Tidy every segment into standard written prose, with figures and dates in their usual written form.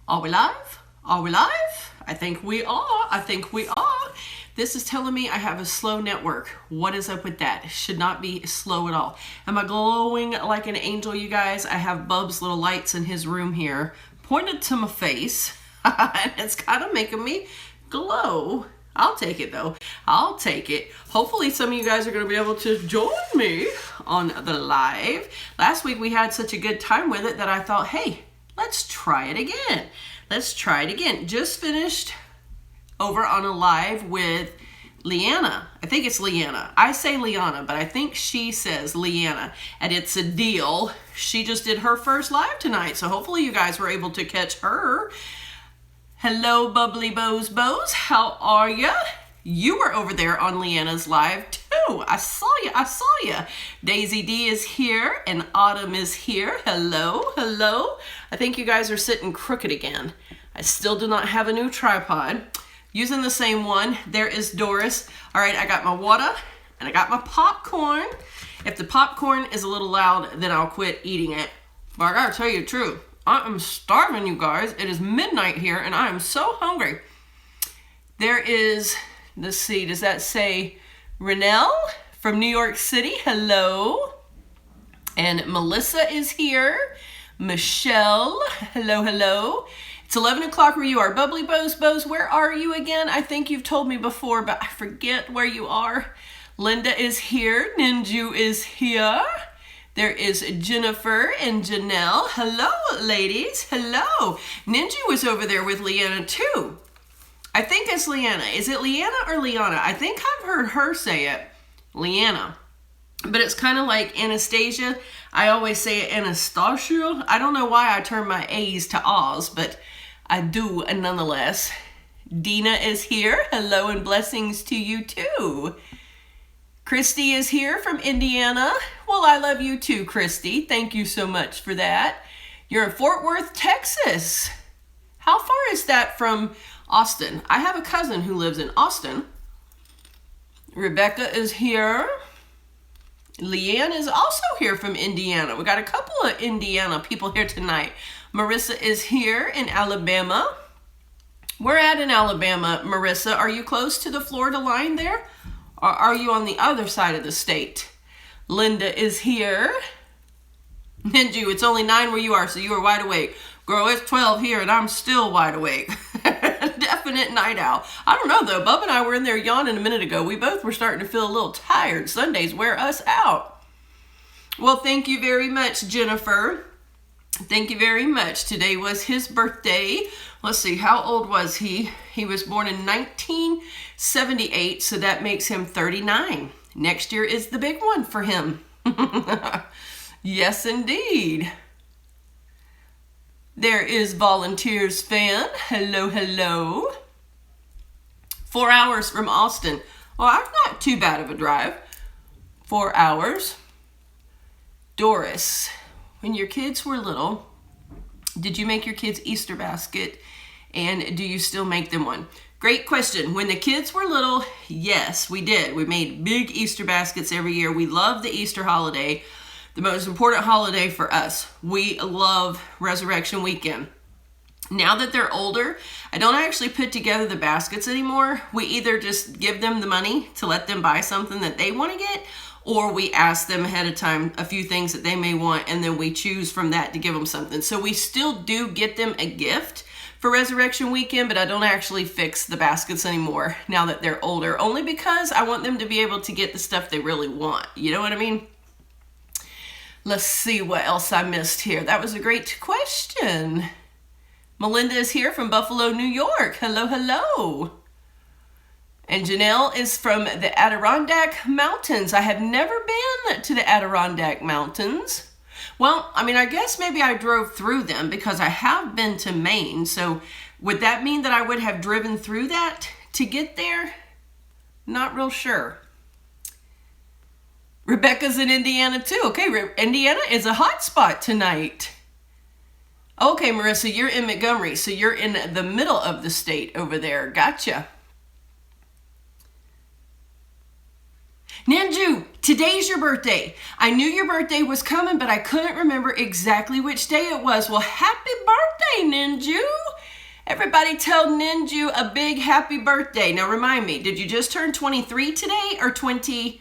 Are we live? Are we live? I think we are. I think we are. This is telling me I have a slow network. What is up with that? It should not be slow at all. Am I glowing like an angel, you guys? I have Bub's little lights in his room here pointed to my face. And it's kind of making me glow. I'll take it though. I'll take it. Hopefully some of you guys are going to be able to join me on the live. Last week we had such a good time with it that I thought, hey, let's try it again. Let's try it again. Just finished over on a live with Leanna. I think it's Leanna. I say Liana, but I think she says Leanna. And it's a deal. She just did her first live tonight. So hopefully you guys were able to catch her. Hello, Bubbly Bows. How are ya? You were over there on Leanna's live too. I saw you. I saw you. Daisy D is here and Autumn is here. Hello. Hello. I think you guys are sitting crooked again. I still do not have a new tripod. Using the same one. There is Doris. All right, I got my water and I got my popcorn. If the popcorn is a little loud, then I'll quit eating it. But I gotta tell you the truth. I am starving, you guys. It is midnight here and I am so hungry. There is, let's see, does that say Renelle from New York City? Hello. And Melissa is here. Michelle, hello, hello. It's 11 o'clock where you are. Bubbly Bows, where are you again? I think you've told me before, but I forget where you are. Linda is here. Ninju is here. There is Jennifer and Janelle. Hello, ladies. Hello. Ninju was over there with Leanna too. I think it's Leanna. Is it Leanna or Liana? I think I've heard her say it. Leanna. But it's kind of like Anastasia. I always say it Anastasia. I don't know why I turn my A's to A's, but I do nonetheless. Deena is here. Hello and blessings to you too. Christy is here from Indiana. Well, I love you too, Christy. Thank you so much for that. You're in Fort Worth, Texas. How far is that from Austin? I have a cousin who lives in Austin. Rebecca is here. Leanne is also here from Indiana. We got a couple of Indiana people here tonight. Marissa is here in Alabama. We're at in Alabama, Marissa. Are you close to the Florida line there? Or are you on the other side of the state? Linda is here. Ninju, it's only 9 where you are, so you are wide awake. Girl, it's 12 here and I'm still wide awake. Definite night owl. I don't know though. Bub and I were in there yawning a minute ago. We both were starting to feel a little tired. Sundays wear us out. Well, thank you very much, Jennifer. Thank you very much. Today was his birthday. Let's see, how old was he? He was born in 1978, so that makes him 39. Next year is the big one for him. Yes, indeed. There is Volunteers Fan. Hello, hello. 4 hours from Austin. Well, that's not too bad of a drive. 4 hours. Doris, when your kids were little, did you make your kids Easter basket? And do you still make them one? Great question. When the kids were little, yes, we did. We made big Easter baskets every year. We love the Easter holiday. The most important holiday for us. We love Resurrection Weekend. Now that they're older, I don't actually put together the baskets anymore. We either just give them the money to let them buy something that they want to get, or we ask them ahead of time a few things that they may want, and then we choose from that to give them something. So we still do get them a gift for Resurrection Weekend, but I don't actually fix the baskets anymore now that they're older, only because I want them to be able to get the stuff they really want. You know what I mean? Let's see what else I missed here. That was a great question. Melinda is here from Buffalo, New York. Hello, hello. And Janelle is from the Adirondack Mountains. I have never been to the Adirondack Mountains. Well, I mean, I guess maybe I drove through them because I have been to Maine. So would that mean that I would have driven through that to get there? Not real sure. Rebecca's in Indiana too. Okay, Indiana is a hot spot tonight. Okay, Marissa, you're in Montgomery, so you're in the middle of the state over there. Gotcha. Nanju, today's your birthday. I knew your birthday was coming, but I couldn't remember exactly which day it was. Well, happy birthday, Nanju. Everybody tell Ninju a big happy birthday. Now remind me, did you just turn 23 today or 22?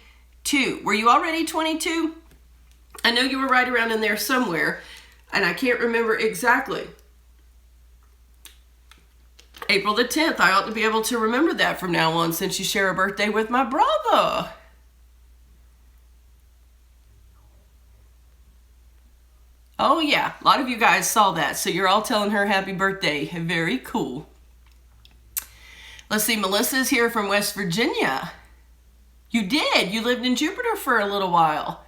Were you already 22? I know you were right around in there somewhere, and I can't remember exactly. April the 10th. I ought to be able to remember that from now on since you share a birthday with my brother. Oh yeah, a lot of you guys saw that, so you're all telling her happy birthday. Very cool. Let's see, Melissa's here from West Virginia. You did. You lived in Jupiter for a little while.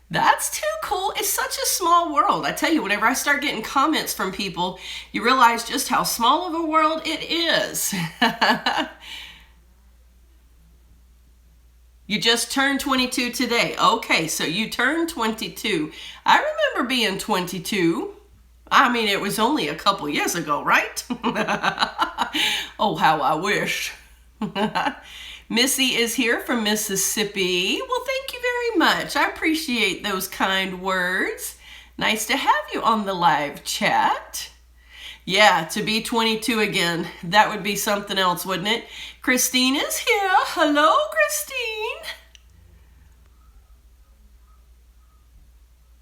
That's too cool. It's such a small world. I tell you, whenever I start getting comments from people, you realize just how small of a world it is. You just turned 22 today. Okay, so you turned 22. I remember being 22. I mean, it was only a couple years ago, right? Oh, how I wish. Missy is here from Mississippi. Well, thank you very much. I appreciate those kind words. Nice to have you on the live chat. Yeah, to be 22 again, that would be something else, wouldn't it? Christine is here. Hello, Christine.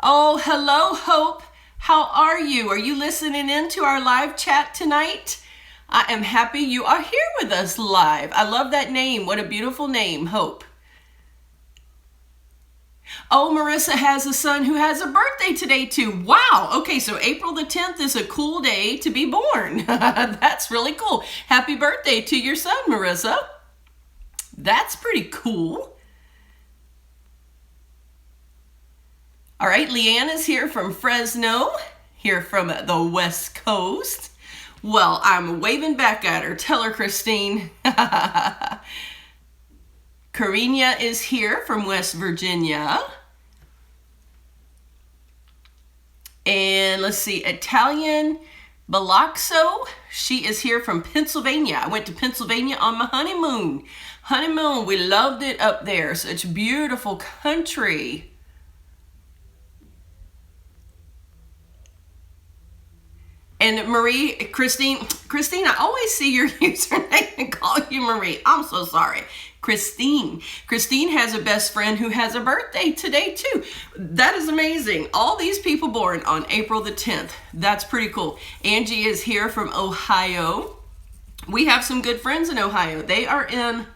Oh, hello, Hope. How are you? Are you listening in to our live chat tonight? I am happy you are here with us live. I love that name. What a beautiful name, Hope. Oh, Marissa has a son who has a birthday today too. Wow. Okay, so April the 10th is a cool day to be born. That's really cool. Happy birthday to your son, Marissa. That's pretty cool. All right, Leanne is here from Fresno, here from the West Coast. Well, I'm waving back at her. Tell her, Christine. Karina is here from West Virginia. And let's see, Italian Balaxo, she is here from Pennsylvania. I went to Pennsylvania on my honeymoon. We loved it up there. Such beautiful country. And Christine, I always see your username and call you Marie. I'm so sorry. Christine has a best friend who has a birthday today too. That is amazing. All these people born on April the 10th. That's pretty cool. Angie is here from Ohio. We have some good friends in Ohio. They are in,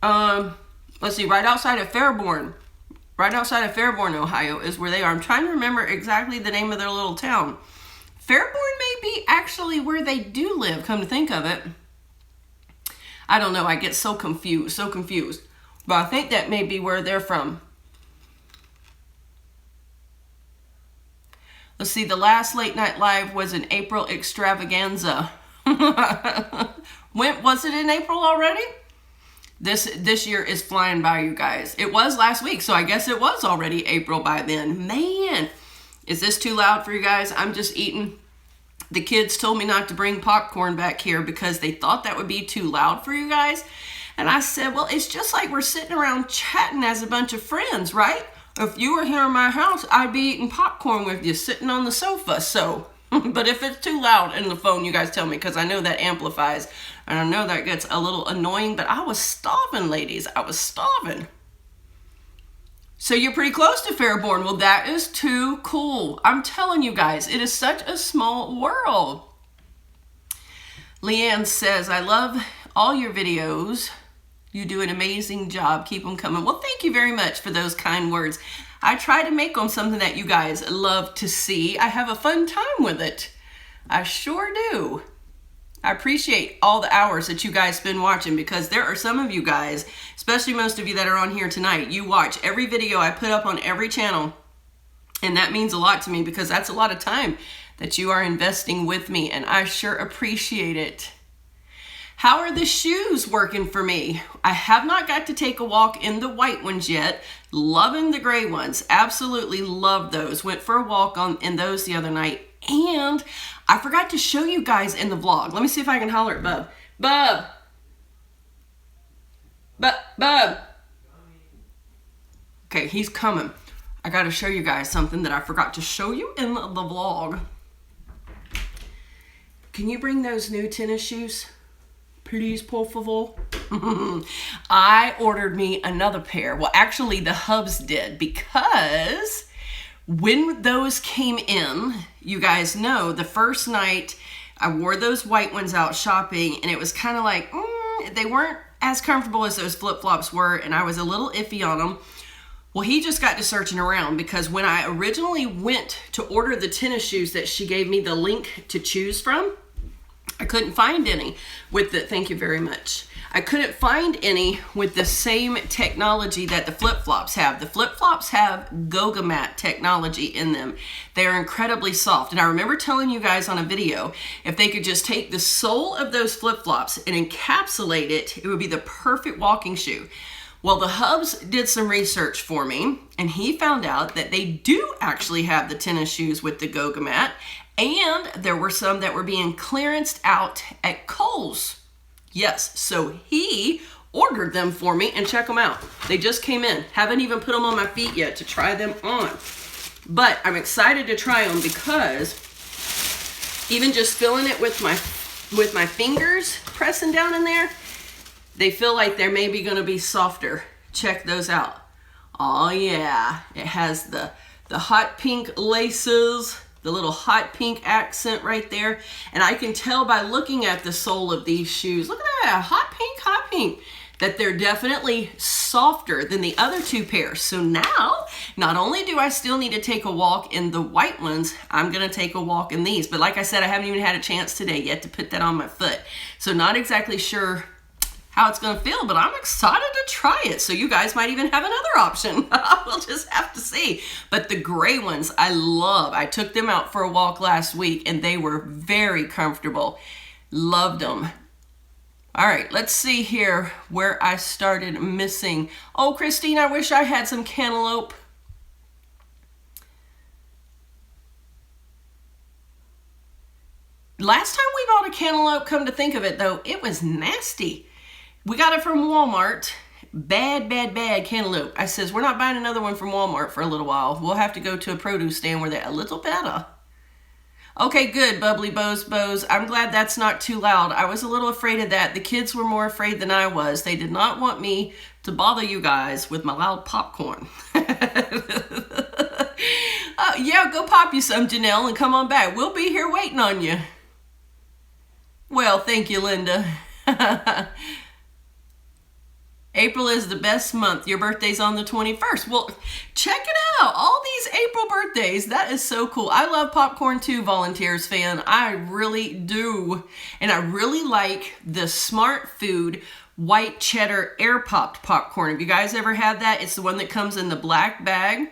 let's see, right outside of Fairborn. Right outside of Fairborn, Ohio is where they are. I'm trying to remember exactly the name of their little town. Fairborn may be actually where they do live, come to think of it. I don't know, I get so confused. But I think that may be where they're from. Let's see, the last late night live was an April extravaganza. When was it in April already? This year is flying by, you guys. It was last week, so I guess it was already April by then. Man, is this too loud for you guys? I'm just eating. The kids told me not to bring popcorn back here because they thought that would be too loud for you guys. And I said, well, it's just like we're sitting around chatting as a bunch of friends, right? If you were here in my house, I'd be eating popcorn with you sitting on the sofa. So, but if it's too loud in the phone, you guys tell me, because I know that amplifies. And I know that gets a little annoying, but I was starving, ladies. I was starving. So you're pretty close to Fairborn. Well, that is too cool. I'm telling you guys, it is such a small world. Leanne says, I love all your videos. You do an amazing job. Keep them coming. Well, thank you very much for those kind words. I try to make them something that you guys love to see. I have a fun time with it. I sure do. I appreciate all the hours that you guys spend watching, because there are some of you guys, especially most of you that are on here tonight, you watch every video I put up on every channel. And that means a lot to me, because that's a lot of time that you are investing with me, and I sure appreciate it. How are the shoes working for me? I have not got to take a walk in the white ones yet. Loving the gray ones. Absolutely love those. Went for a walk in those the other night. And I forgot to show you guys in the vlog. Let me see if I can holler at Bub. Bub! Bub! Okay, he's coming. I gotta show you guys something that I forgot to show you in the vlog. can you bring those new tennis shoes? Please, por favor. I ordered me another pair. Well, actually, the hubs did, because when those came in, you guys know, the first night I wore those white ones out shopping, and it was kind of like, they weren't as comfortable as those flip-flops were, and I was a little iffy on them. Well, he just got to searching around, because when I originally went to order the tennis shoes that she gave me the link to choose from, I couldn't find any with the, thank you very much. I couldn't find any with the same technology that the flip-flops have. The flip-flops have GogaMat technology in them. They're incredibly soft. And I remember telling you guys on a video, if they could just take the sole of those flip-flops and encapsulate it, it would be the perfect walking shoe. Well, the hubs did some research for me, and he found out that they do actually have the tennis shoes with the GogaMat, and there were some that were being clearanced out at Kohl's. Yes, so he ordered them for me, and check them out. They just came in. Haven't even put them on my feet yet to try them on. But I'm excited to try them, because even just feeling it with my fingers pressing down in there, they feel like they're maybe going to be softer. Check those out. Oh yeah, it has the hot pink laces, the little hot pink accent right there. And I can tell by looking at the sole of these shoes, look at that, hot pink, that they're definitely softer than the other two pairs. So now, not only do I still need to take a walk in the white ones, I'm gonna take a walk in these. But like I said, I haven't even had a chance today yet to put that on my foot. So not exactly sure how it's gonna feel, but I'm excited to try it. So you guys might even have another option. We'll just have to see. But the gray ones, I love. I took them out for a walk last week, and they were very comfortable. Loved them. All right, let's see here where I started missing. Oh, Christine, I wish I had some cantaloupe. Last time we bought a cantaloupe, come to think of it though, it was nasty. We got it from Walmart. Bad cantaloupe. I says, we're not buying another one from Walmart for a little while. We'll have to go to a produce stand where they're a little better. Okay, good, Bubbly Bows. I'm glad that's not too loud. I was a little afraid of that. The kids were more afraid than I was. They did not want me to bother you guys with my loud popcorn. Yeah, go pop you some, Janelle, and come on back. We'll be here waiting on you. Well, thank you, Linda. April is the best month. Your birthday's on the 21st. Well, check it out. All these April birthdays. That is so cool. I love popcorn too, Volunteers fan. I really do. And I really like the Smart Food white cheddar air popped popcorn. Have you guys ever had that? It's the one that comes in the black bag.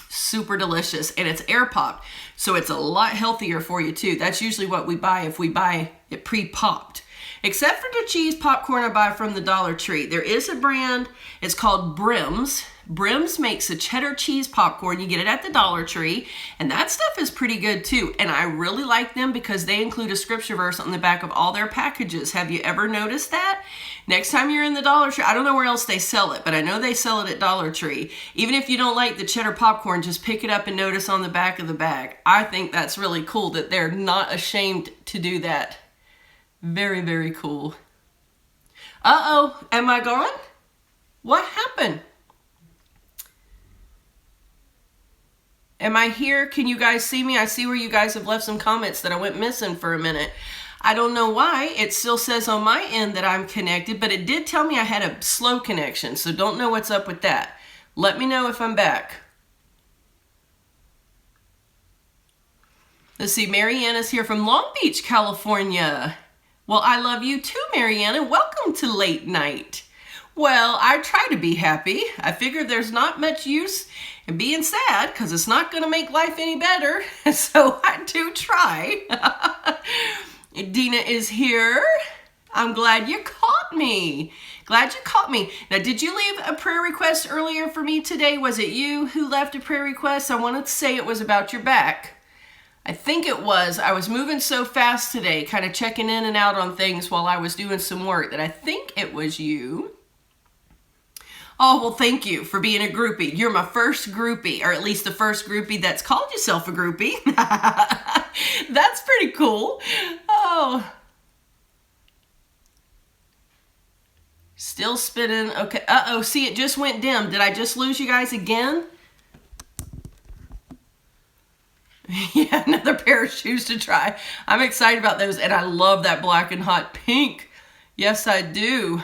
Super delicious. And it's air popped. So it's a lot healthier for you too. That's usually what we buy if we buy it pre-popped. Except for the cheese popcorn I buy from the Dollar Tree. There is a brand, it's called Brim's. Brim's makes a cheddar cheese popcorn. You get it at the Dollar Tree, and that stuff is pretty good too. And I really like them because they include a scripture verse on the back of all their packages. Have you ever noticed that? Next time you're in the Dollar Tree, I don't know where else they sell it, but I know they sell it at Dollar Tree. Even if you don't like the cheddar popcorn, just pick it up and notice on the back of the bag. I think that's really cool that they're not ashamed to do that. Very, very cool. Uh-oh, am I gone? What happened? Am I here? Can you guys see me? I see where you guys have left some comments that I went missing for a minute. I don't know why. It still says on my end that I'm connected, but it did tell me I had a slow connection, so don't know what's up with that. Let me know if I'm back. Let's see, Mariana's here from Long Beach, California. Well, I love you too, Mariana. Welcome to Late Night. Well, I try to be happy. I figure there's not much use in being sad because it's not going to make life any better. So I do try. Deena is here. I'm glad you caught me. Glad you caught me. Now, did you leave a prayer request earlier for me today? Was it you who left a prayer request? I wanted to say it was about your back. I think it was. I was moving so fast today, kind of checking in and out on things while I was doing some work, that I think it was you. Oh, well, thank you for being a groupie. You're my first groupie, or at least the first groupie that's called yourself a groupie. That's pretty cool. Oh, still spinning. Okay. Uh-oh. See, it just went dim. Did I just lose you guys again? Yeah, another pair of shoes to try. I'm excited about those, and I love that black and hot pink. Yes, I do.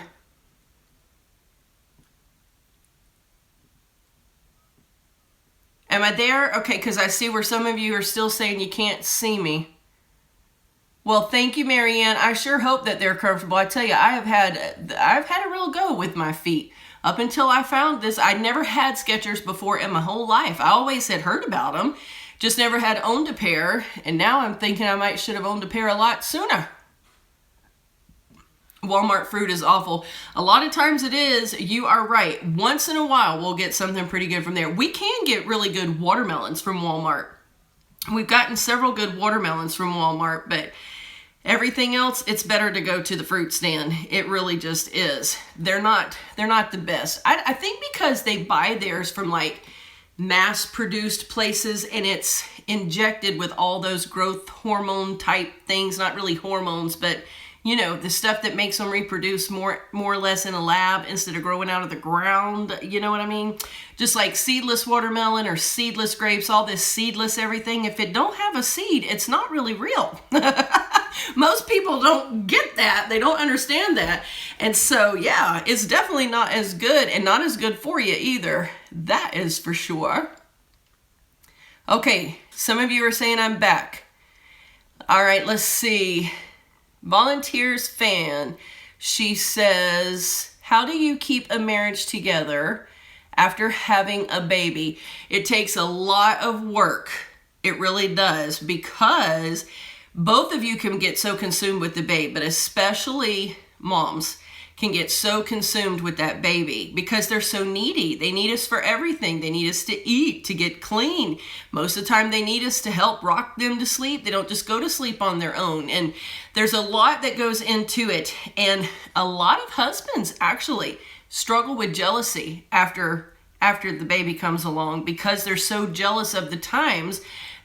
Am I there? Okay, because I see where some of you are still saying you can't see me. Well, thank you, Marianne. I sure hope that they're comfortable. I tell you, I've had a real go with my feet. Up until I found this, I never had Skechers before in my whole life. I always had heard about them, just never had owned a pair, and now I'm thinking I should have owned a pair a lot sooner. Walmart fruit is awful. A lot of times it is. You are right. Once in a while, we'll get something pretty good from there. We can get really good watermelons from Walmart. We've gotten several good watermelons from Walmart, but everything else, it's better to go to the fruit stand. It really just is. They're not the best. I think because they buy theirs from like mass-produced places, and it's injected with all those growth hormone type things. Not really hormones, but you know, the stuff that makes them reproduce more or less in a lab instead of growing out of the ground. You know what I mean? Just like seedless watermelon or seedless grapes, all this seedless everything. If it don't have a seed, it's not really real. Most people don't get that. They don't understand that. And so, yeah, it's definitely not as good, and not as good for you either. That is for sure. Okay, some of you are saying I'm back. All right, let's see. Volunteers fan, she says, how do you keep a marriage together after having a baby? It takes a lot of work. It really does, because both of you can get so consumed with the baby, but especially moms can get so consumed with that baby because they're so needy. They need us for everything. They need us to eat, to get clean. Most of the time they need us to help rock them to sleep. They don't just go to sleep on their own. And there's a lot that goes into it. And a lot of husbands actually struggle with jealousy after the baby comes along, because they're so jealous of the times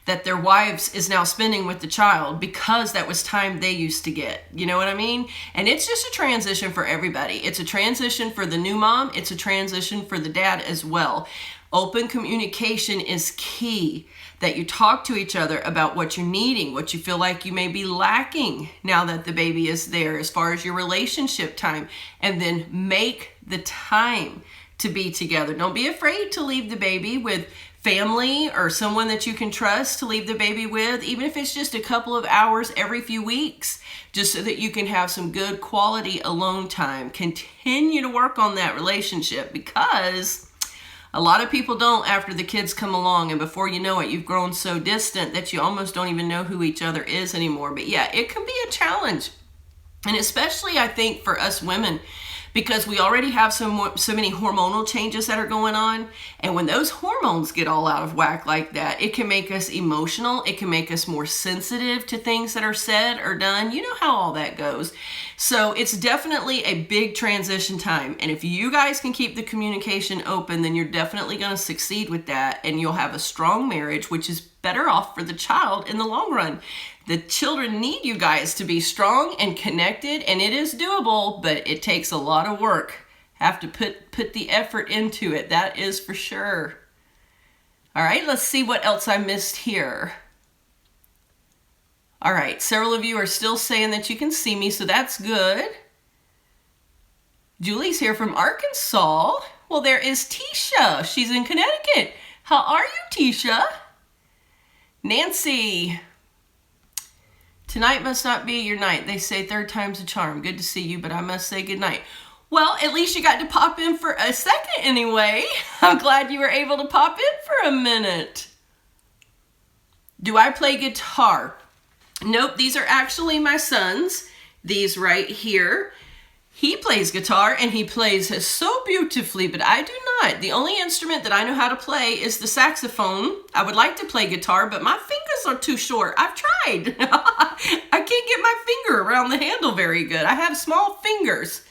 that their wives is now spending with the child, because that was time they used to get. You know what I mean? And it's just a transition for everybody. It's a transition for the new mom. It's a transition for the dad as well. Open communication is key, that you talk to each other about what you're needing, what you feel like you may be lacking now that the baby is there as far as your relationship time, and then make the time to be together. Don't be afraid to leave the baby with family or someone that you can trust to leave the baby with, even if it's just a couple of hours every few weeks, just so that you can have some good quality alone time. Continue to work on that relationship, because a lot of people don't after the kids come along, and before you know it, you've grown so distant that you almost don't even know who each other is anymore. But yeah, it can be a challenge. And especially I think for us women, because we already have so many hormonal changes that are going on. And when those hormones get all out of whack like that, it can make us emotional. It can make us more sensitive to things that are said or done. You know how all that goes. So it's definitely a big transition time. And if you guys can keep the communication open, then you're definitely going to succeed with that. And you'll have a strong marriage, which is better off for the child in the long run. The children need you guys to be strong and connected, and it is doable, but it takes a lot of work. Have to put the effort into it. That is for sure. All right, let's see what else I missed here. All right, several of you are still saying that you can see me, so that's good. Julie's here from Arkansas. Well, there is Tisha. She's in Connecticut. How are you, Tisha? Nancy. Tonight must not be your night. They say third time's a charm. Good to see you, but I must say good night. Well, at least you got to pop in for a second anyway. I'm glad you were able to pop in for a minute. Do I play guitar? Nope, these are actually my son's. These right here. He plays guitar, and he plays so beautifully, but I do not. The only instrument that I know how to play is the saxophone. I would like to play guitar, but my fingers are too short. I've tried. I can't get my finger around the handle very good. I have small fingers.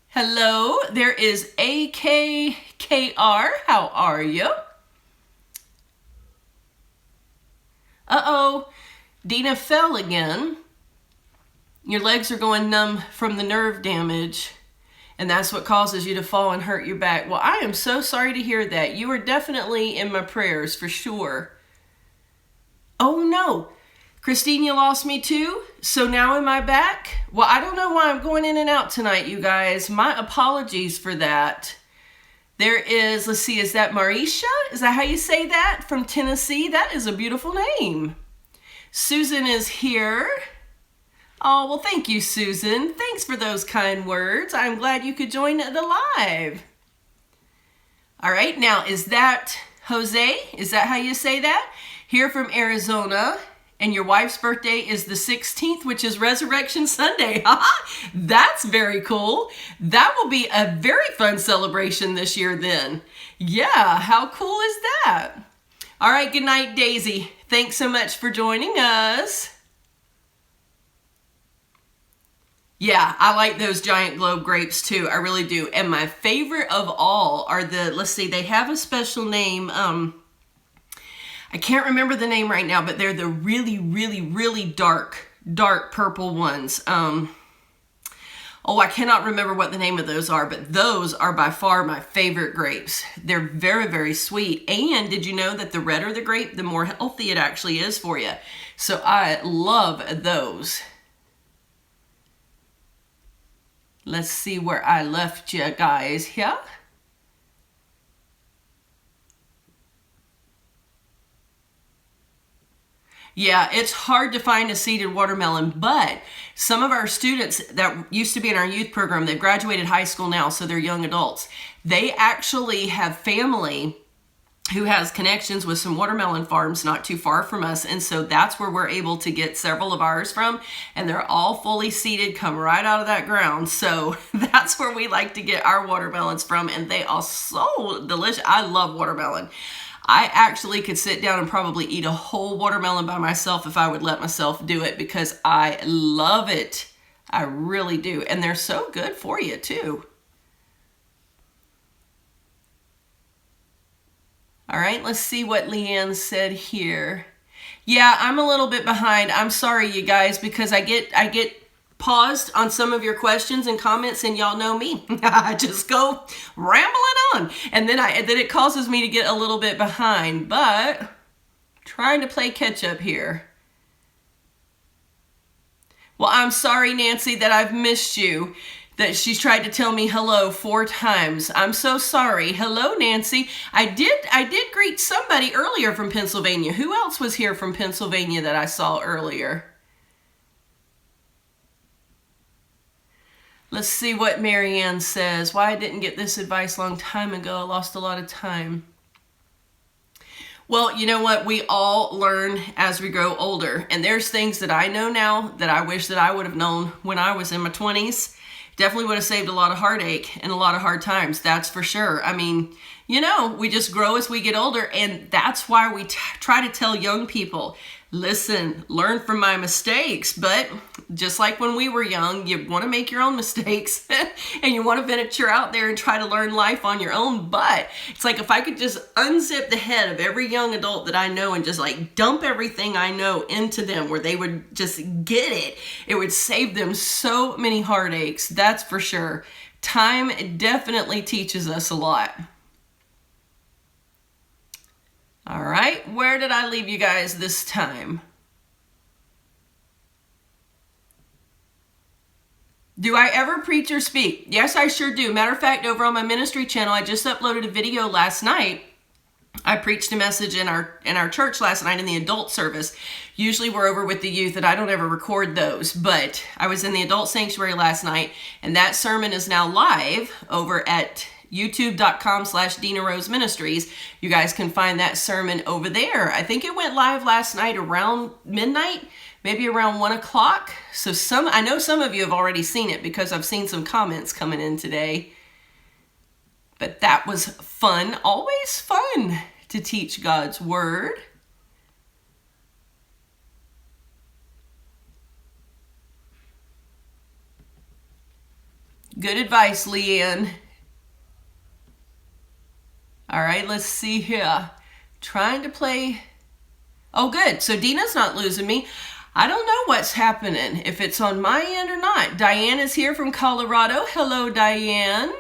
Hello, there is AKKR. How are you? Uh-oh, Deena fell again. Your legs are going numb from the nerve damage, and that's what causes you to fall and hurt your back. Well, I am so sorry to hear that. You are definitely in my prayers for sure. Oh no, Christine, you lost me too? So now am I back? Well, I don't know why I'm going in and out tonight, you guys. My apologies for that. There is, let's see, is that Marisha? Is that how you say that? From Tennessee? That is a beautiful name. Susan is here. Oh, well, thank you, Susan. Thanks for those kind words. I'm glad you could join the live. All right, now, is that Jose? Is that how you say that? Here from Arizona. And your wife's birthday is the 16th, which is Resurrection Sunday. That's very cool. That will be a very fun celebration this year then. Yeah, how cool is that? All right, good night, Daisy. Thanks so much for joining us. Yeah, I like those giant globe grapes too. I really do. And my favorite of all are the, let's see, they have a special name. I can't remember the name right now, but they're the really, really, really dark purple ones. Oh, I cannot remember what the name of those are, but those are by far my favorite grapes. They're very, very sweet. And did you know that the redder the grape, the more healthy it actually is for you? So I love those. Let's see where I left you guys here. Yeah, it's hard to find a seeded watermelon, but some of our students that used to be in our youth program, they've graduated high school now, so they're young adults. They actually have family who has connections with some watermelon farms not too far from us, and so that's where we're able to get several of ours from, and they're all fully seeded, come right out of that ground. So that's where we like to get our watermelons from, and they are so delicious. I love watermelon. I actually could sit down and probably eat a whole watermelon by myself if I would let myself do it, because I love it. I really do. And they're so good for you too. All right, let's see what Leanne said here. Yeah, I'm a little bit behind. I'm sorry, you guys, because I get paused on some of your questions and comments, and y'all know me. I just go rambling on, and then it causes me to get a little bit behind, but trying to play catch up here. Well, I'm sorry, Nancy, that I've missed you, that she's tried to tell me hello 4 times. I'm so sorry. Hello, Nancy. I did greet somebody earlier from Pennsylvania. Who else was here from Pennsylvania that I saw earlier? Let's see what Marianne says. Why I didn't get this advice a long time ago. I lost a lot of time. Well, you know what? We all learn as we grow older. And there's things that I know now that I wish that I would have known when I was in my 20s. Definitely would have saved a lot of heartache and a lot of hard times. That's for sure. I mean, you know, we just grow as we get older. And that's why we try to tell young people, listen, learn from my mistakes. But just like when we were young, you want to make your own mistakes and you want to venture out there and try to learn life on your own. But it's like if I could just unzip the head of every young adult that I know and just like dump everything I know into them where they would just get it, it would save them so many heartaches. That's for sure. Time definitely teaches us a lot. All right, where did I leave you guys this time? Do I ever preach or speak? Yes, I sure do. Matter of fact, over on my ministry channel, I just uploaded a video last night. I preached a message in our church last night in the adult service. Usually we're over with the youth, and I don't ever record those, but I was in the adult sanctuary last night, and that sermon is now live over at youtube.com/Deena Rose Ministries. You guys can find that sermon over there. I think it went live last night around midnight, maybe around 1 o'clock. So I know some of you have already seen it because I've seen some comments coming in today. But that was fun. Always fun to teach God's word. Good advice, Leanne. All right, let's see here. Trying to play Oh, good. So Deena's not losing me. I don't know what's happening, if it's on my end or not. Diane is here from Colorado. Hello, Diane.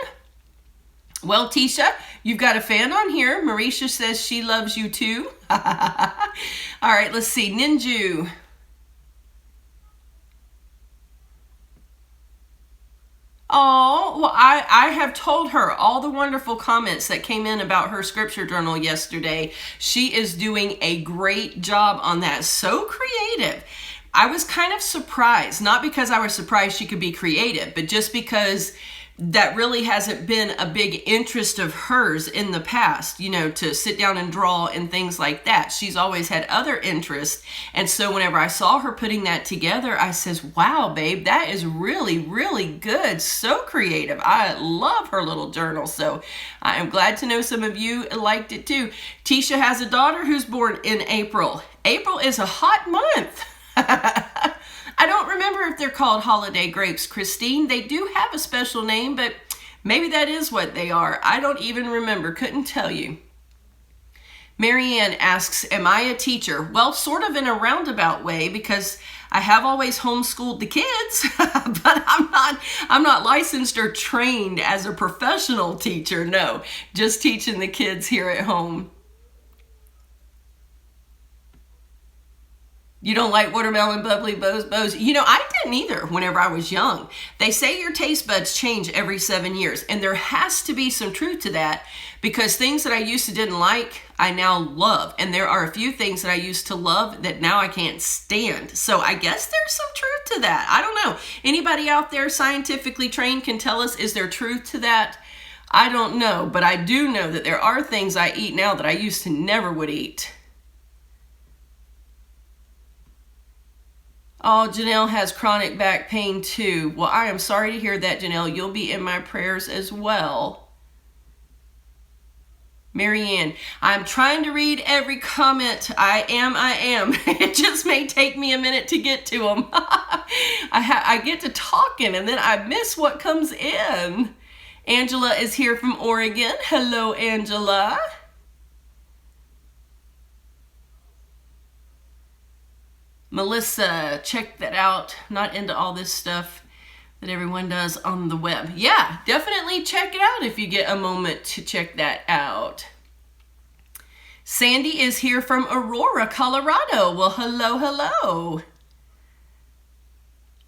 Well, Tisha, you've got a fan on here. Marisha says she loves you too. All right, let's see. Ninju. Oh, well, I have told her all the wonderful comments that came in about her scripture journal yesterday. She is doing a great job on that. So creative. I was kind of surprised, not because I was surprised she could be creative, but just because that really hasn't been a big interest of hers in the past, you know, to sit down and draw and things like that. She's always had other interests. And so whenever I saw her putting that together, I says, wow, babe, that is really, really good. So creative. I love her little journal. So I am glad to know some of you liked it too. Tisha has a daughter who's born in April. April is a hot month. I don't remember if they're called holiday grapes, Christine. They do have a special name, but maybe that is what they are. I don't even remember. Couldn't tell you. Marianne asks, am I a teacher? Well, sort of in a roundabout way, because I have always homeschooled the kids, but I'm not licensed or trained as a professional teacher. No, just teaching the kids here at home. You don't like watermelon bubbly bows? You know, I didn't either whenever I was young. They say your taste buds change every 7 years, and there has to be some truth to that, because things that I used to didn't like, I now love. And there are a few things that I used to love that now I can't stand. So I guess there's some truth to that. I don't know. Anybody out there scientifically trained can tell us, is there truth to that? I don't know, but I do know that there are things I eat now that I used to never would eat. Oh, Janelle has chronic back pain too. Well, I am sorry to hear that, Janelle. You'll be in my prayers as well. Marianne, I'm trying to read every comment. I am. It just may take me a minute to get to them. I get to talking and then I miss what comes in. Angela is here from Oregon. Hello, Angela. Melissa, check that out. Not into all this stuff that everyone does on the web. Yeah, definitely check it out if you get a moment to check that out. Sandy is here from Aurora, Colorado. Well, hello.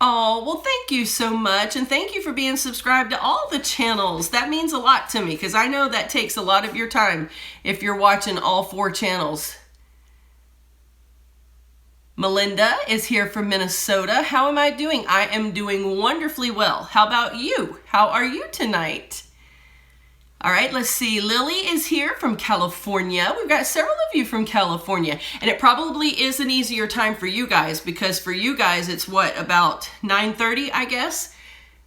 Oh, well, thank you so much. And thank you for being subscribed to all the channels. That means a lot to me because I know that takes a lot of your time if you're watching all 4 channels. Melinda is here from Minnesota. How am I doing? I am doing wonderfully well. How about you? How are you tonight? All right, let's see. Lily is here from California. We've got several of you from California, and it probably is an easier time for you guys because for you guys, it's what, about 9:30, I guess?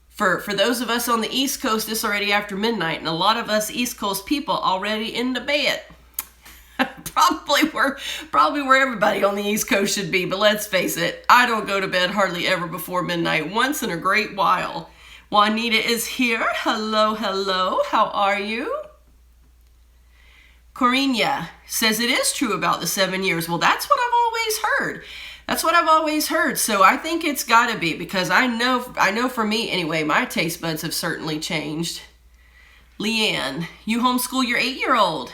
For those of us on the East Coast, it's already after midnight, and a lot of us East Coast people already in the bed. Probably where everybody on the East Coast should be, but let's face it, I don't go to bed hardly ever before midnight, once in a great while. Juanita is here. Hello, how are you? Corinia says it is true about the 7 years. Well, that's what I've always heard. So I think it's gotta be because I know for me anyway, my taste buds have certainly changed. Leanne, you homeschool your 8-year-old.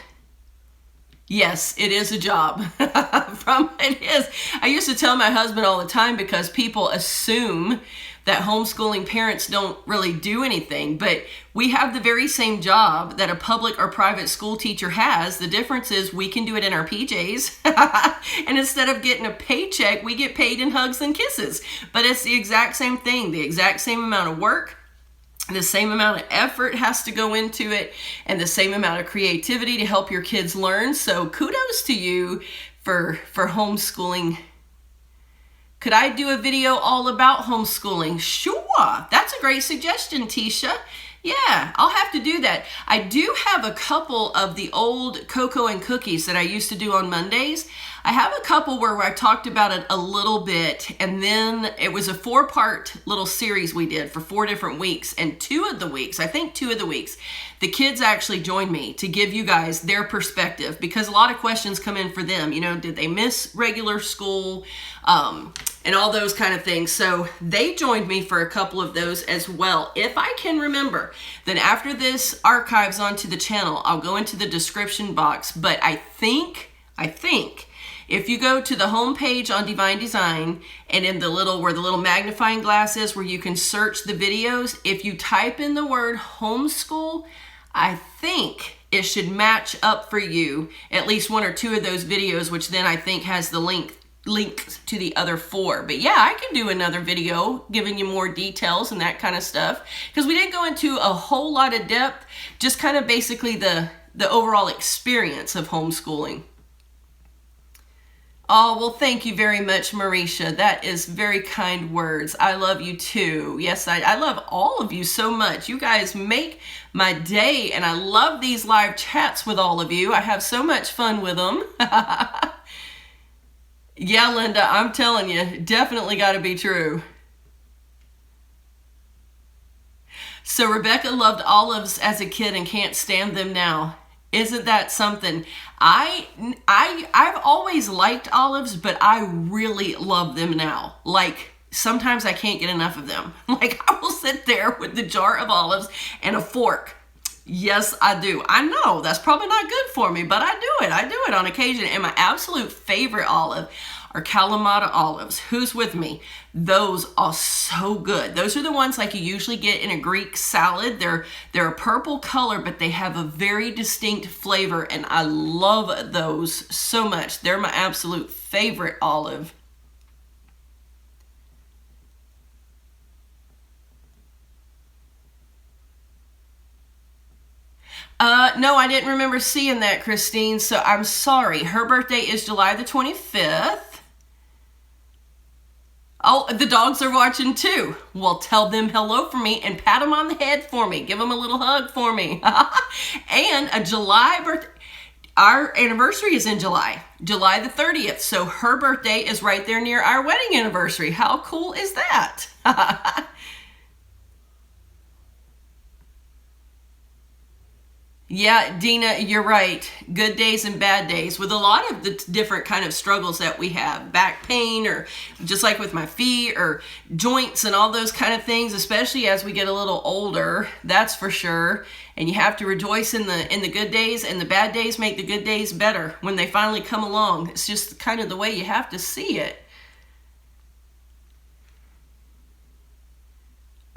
Yes, it is a job. It is. I used to tell my husband all the time because people assume that homeschooling parents don't really do anything, but we have the very same job that a public or private school teacher has. The difference is we can do it in our PJs, and instead of getting a paycheck, we get paid in hugs and kisses. But it's the exact same thing, the exact same amount of work. The same amount of effort has to go into it and the same amount of creativity to help your kids learn. So kudos to you for homeschooling. Could I do a video all about homeschooling? Sure. That's a great suggestion, Tisha. Yeah, I'll have to do that. I do have a couple of the old cocoa and cookies that I used to do on Mondays. I have a couple where I talked about it a little bit, and then it was a 4-part little series we did for 4 different weeks, and 2 of the weeks, the kids actually joined me to give you guys their perspective, because a lot of questions come in for them. You know, did they miss regular school, and all those kind of things. So they joined me for a couple of those as well. If I can remember, then after this archives onto the channel, I'll go into the description box. But I think if you go to the home page on DeeVine Design, and in the little, where the little magnifying glass is, where you can search the videos, if you type in the word homeschool, I think it should match up for you at least 1 or 2 of those videos, which then I think has the link to the other 4. But yeah, I can do another video giving you more details and that kind of stuff, because we didn't go into a whole lot of depth, just kind of basically the overall experience of homeschooling. Oh, well, thank you very much, Marisha. That is very kind words. I love you too. Yes, I love all of you so much. You guys make my day, and I love these live chats with all of you. I have so much fun with them. Yeah, Linda, I'm telling you, definitely got to be true. So Rebecca loved olives as a kid and can't stand them now. Isn't that something? I've always liked olives, but I really love them now. Like, sometimes I can't get enough of them. Like, I will sit there with the jar of olives and a fork. Yes, I do. I know that's probably not good for me, but I do it. I do it on occasion. And my absolute favorite olive are Kalamata olives. Who's with me? Those are so good. Those are the ones like you usually get in a Greek salad. They're a purple color, but they have a very distinct flavor, and I love those so much. They're my absolute favorite olive. No, I didn't remember seeing that, Christine, so I'm sorry. Her birthday is July the 25th. Oh, the dogs are watching too. Well, tell them hello for me and pat them on the head for me. Give them a little hug for me. And a July birthday. Our anniversary is in July the 30th. So her birthday is right there near our wedding anniversary. How cool is that? Yeah, Deena, you're right. Good days and bad days with a lot of the different kind of struggles that we have. Back pain, or just like with my feet, or joints and all those kind of things, especially as we get a little older, that's for sure. And you have to rejoice in the good days, and the bad days make the good days better when they finally come along. It's just kind of the way you have to see it.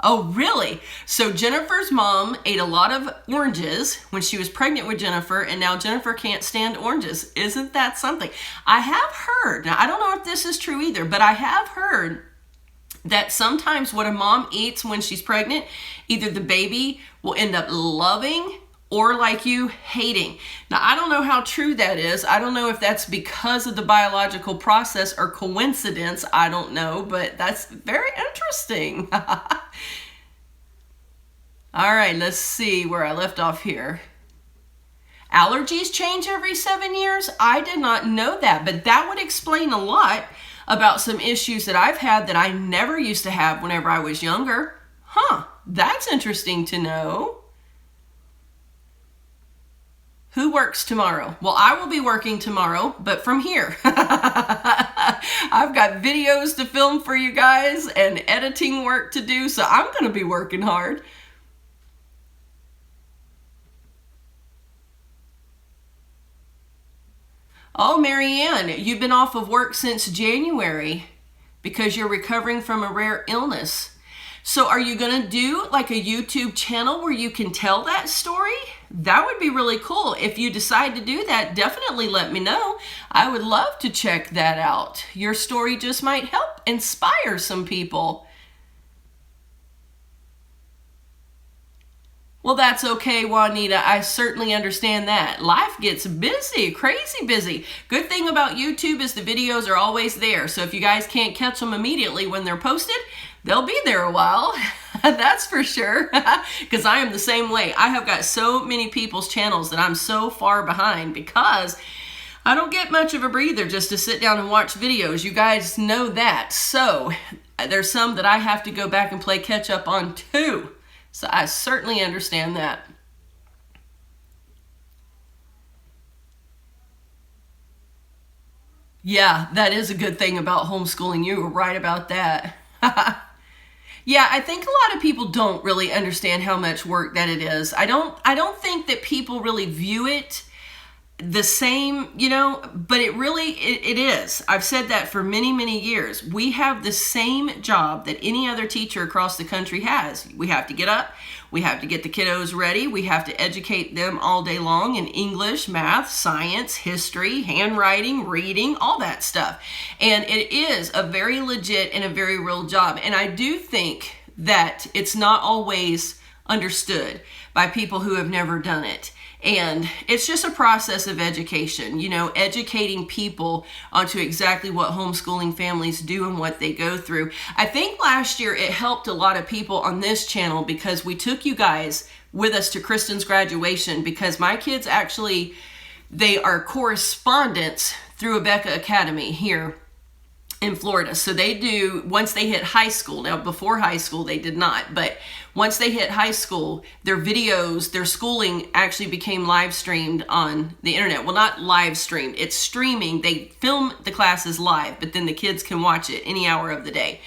Oh, really? So Jennifer's mom ate a lot of oranges when she was pregnant with Jennifer, and now Jennifer can't stand oranges. Isn't that something? I have heard, now I don't know if this is true either, but I have heard that sometimes what a mom eats when she's pregnant, either the baby will end up loving or, like you, hating. Now, I don't know how true that is. I don't know if that's because of the biological process or coincidence. I don't know, but that's very interesting. All right, let's see where I left off here. Allergies change every 7 years? I did not know that, but that would explain a lot about some issues that I've had that I never used to have whenever I was younger. Huh, that's interesting to know. Who works tomorrow? Well, I will be working tomorrow, but from here. I've got videos to film for you guys and editing work to do, so I'm going to be working hard. Oh, Marianne, you've been off of work since January because you're recovering from a rare illness. So are you going to do like a YouTube channel where you can tell that story? That would be really cool. If you decide to do that, definitely let me know. I would love to check that out. Your story just might help inspire some people. Well, that's okay, Juanita. I certainly understand that. Life gets busy, crazy busy. Good thing about YouTube is the videos are always there. So if you guys can't catch them immediately when they're posted, they'll be there a while. That's for sure. Because I am the same way. I have got so many people's channels that I'm so far behind because I don't get much of a breather just to sit down and watch videos. You guys know that. So there's some that I have to go back and play catch up on too. So I certainly understand that. Yeah, that is a good thing about homeschooling. You were right about that. Yeah, I think a lot of people don't really understand how much work that it is. I don't think that people really view it the same, but it is. I've said that for many, many years. We have the same job that any other teacher across the country has. We have to get up, we have to get the kiddos ready, we have to educate them all day long in English, math, science, history, handwriting, reading, all that stuff. And it is a very legit and a very real job. And I do think that it's not always understood by people who have never done it. And it's just a process of education, educating people onto exactly what homeschooling families do and what they go through. I think last year it helped a lot of people on this channel because we took you guys with us to Kristen's graduation, because my kids actually, they are correspondents through Abeka Academy here in Florida. So they do, once they hit high school, now before high school they did not, but once they hit high school, their videos, their schooling actually became live streamed on the internet. Well, not live streamed, it's streaming. They film the classes live, but then the kids can watch it any hour of the day.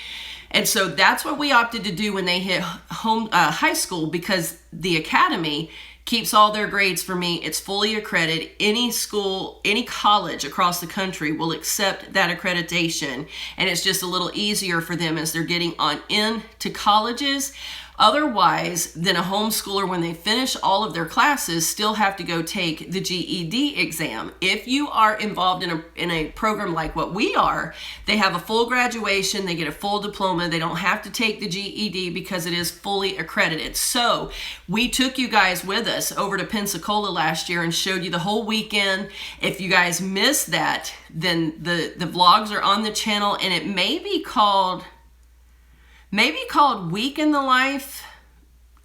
And so that's what we opted to do when they hit high school, because the academy keeps all their grades for me. It's fully accredited. Any school, any college across the country will accept that accreditation. And it's just a little easier for them as they're getting on into colleges. Otherwise, then a homeschooler, when they finish all of their classes, still have to go take the GED exam. If you are involved in a program like what we are, they have a full graduation, they get a full diploma, they don't have to take the GED because it is fully accredited. So we took you guys with us over to Pensacola last year and showed you the whole weekend. If you guys missed that, then the vlogs are on the channel, and it may be called Week in the Life,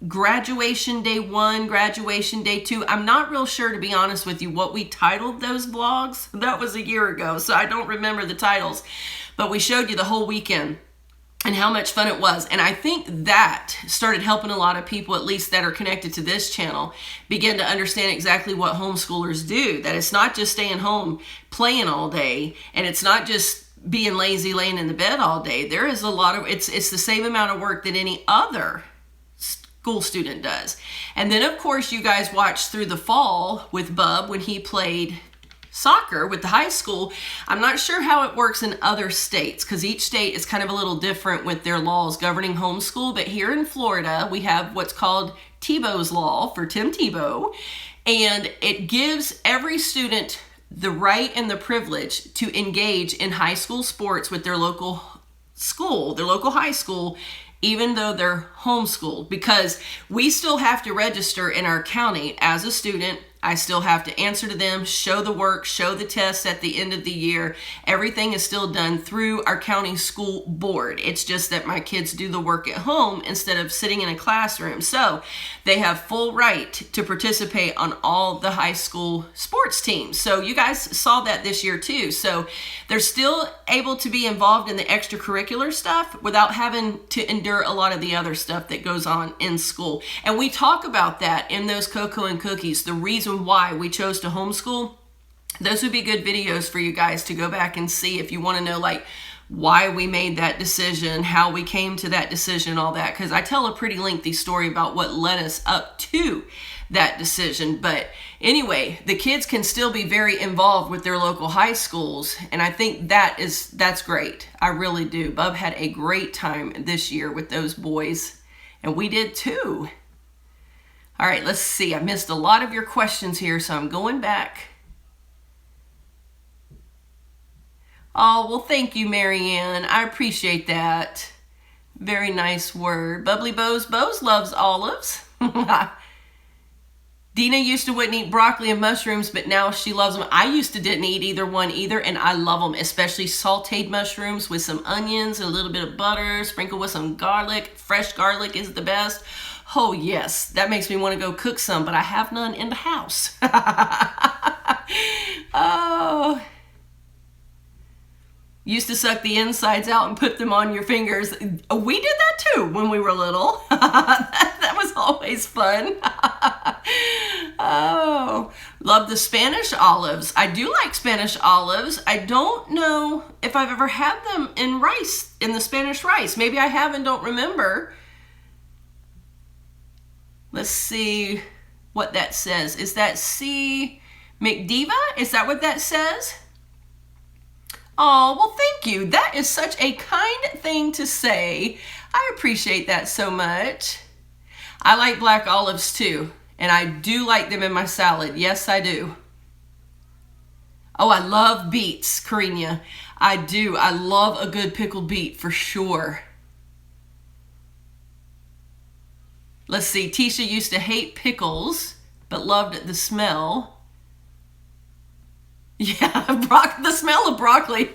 Graduation Day 1, Graduation Day 2. I'm not real sure, to be honest with you, what we titled those vlogs. That was a year ago, so I don't remember the titles. But we showed you the whole weekend and how much fun it was. And I think that started helping a lot of people, at least that are connected to this channel, begin to understand exactly what homeschoolers do. That it's not just staying home playing all day, and it's not just being lazy laying in the bed all day. There is a lot of, it's the same amount of work that any other school student does. And then of course you guys watched through the fall with Bub when he played soccer with the high school. I'm not sure how it works in other states, because each state is kind of a little different with their laws governing homeschool. But here in Florida, we have what's called Tebow's Law for Tim Tebow, and it gives every student the right and the privilege to engage in high school sports with their local school, their local high school, even though they're homeschooled, because we still have to register in our county as a student. I still have to answer to them, show the work, show the tests at the end of the year. Everything is still done through our county school board. It's just that my kids do the work at home instead of sitting in a classroom. So they have full right to participate on all the high school sports teams. So you guys saw that this year too. So they're still able to be involved in the extracurricular stuff without having to endure a lot of the other stuff that goes on in school. And we talk about that in those Cocoa and Cookies, the reason why we chose to homeschool. Those would be good videos for you guys to go back and see if you want to know like why we made that decision, how we came to that decision, all that, because I tell a pretty lengthy story about what led us up to that decision. But anyway, the kids can still be very involved with their local high schools, and I think that's great. I really do. Bub had a great time this year with those boys, and we did too. All right, let's see. I missed a lot of your questions here, so I'm going back. Oh, well, thank you, Marianne. I appreciate that. Very nice word. Bubbly Bows. Bows loves olives. Deena used to wouldn't eat broccoli and mushrooms, but now she loves them. I used to didn't eat either one either, and I love them, especially sauteed mushrooms with some onions and a little bit of butter, sprinkled with some garlic. Fresh garlic is the best. Oh yes, that makes me want to go cook some, but I have none in the house. Oh. Used to suck the insides out and put them on your fingers. We did that too when we were little. That was always fun. Oh, love the Spanish olives. I do like Spanish olives. I don't know if I've ever had them in rice, in the Spanish rice. Maybe I have and don't remember. Let's see what that says. Is that C. McDiva? Is that what that says? Oh, well, thank you. That is such a kind thing to say. I appreciate that so much. I like black olives too, and I do like them in my salad. Yes, I do. Oh, I love beets, Karina. I do. I love a good pickled beet for sure. Let's see. Tisha used to hate pickles, but loved the smell. Yeah, the smell of broccoli.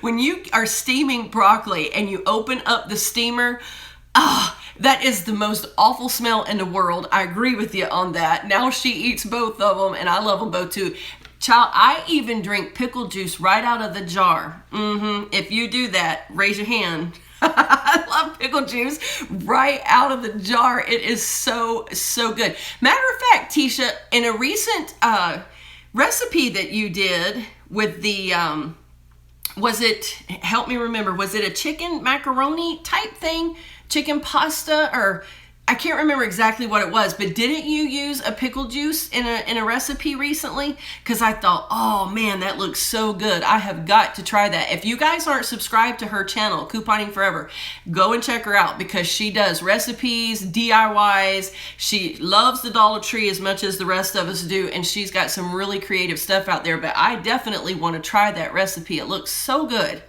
When you are steaming broccoli and you open up the steamer, that is the most awful smell in the world. I agree with you on that. Now she eats both of them, and I love them both too. Child, I even drink pickle juice right out of the jar. If you do that, raise your hand. I love pickle juice right out of the jar. It is so, so good. Matter of fact, Tisha, in a recent recipe that you did with the, help me remember, was it a chicken macaroni type thing? Chicken pasta, or I can't remember exactly what it was, but didn't you use a pickle juice in a recipe recently? Because I thought, oh man, that looks so good. I have got to try that. If you guys aren't subscribed to her channel, Couponing Forever, go and check her out because she does recipes, DIYs. She loves the Dollar Tree as much as the rest of us do, and she's got some really creative stuff out there, but I definitely want to try that recipe. It looks so good.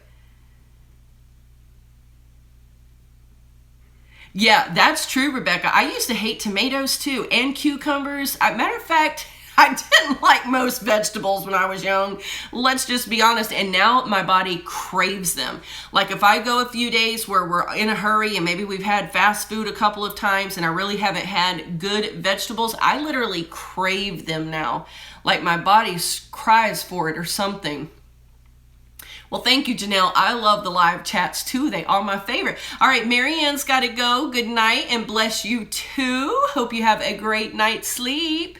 Yeah, that's true, Rebecca. I used to hate tomatoes too, and cucumbers. Matter of fact, I didn't like most vegetables when I was young. Let's just be honest. And now my body craves them. Like if I go a few days where we're in a hurry and maybe we've had fast food a couple of times and I really haven't had good vegetables, I literally crave them now. Like my body cries for it or something. Well, thank you, Janelle. I love the live chats too. They are my favorite. All right, Marianne's got to go. Good night and bless you too. Hope you have a great night's sleep.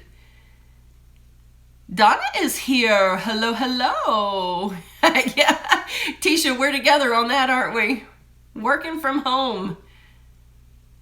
Donna is here. Hello, hello. Yeah, Tisha, we're together on that, aren't we? Working from home.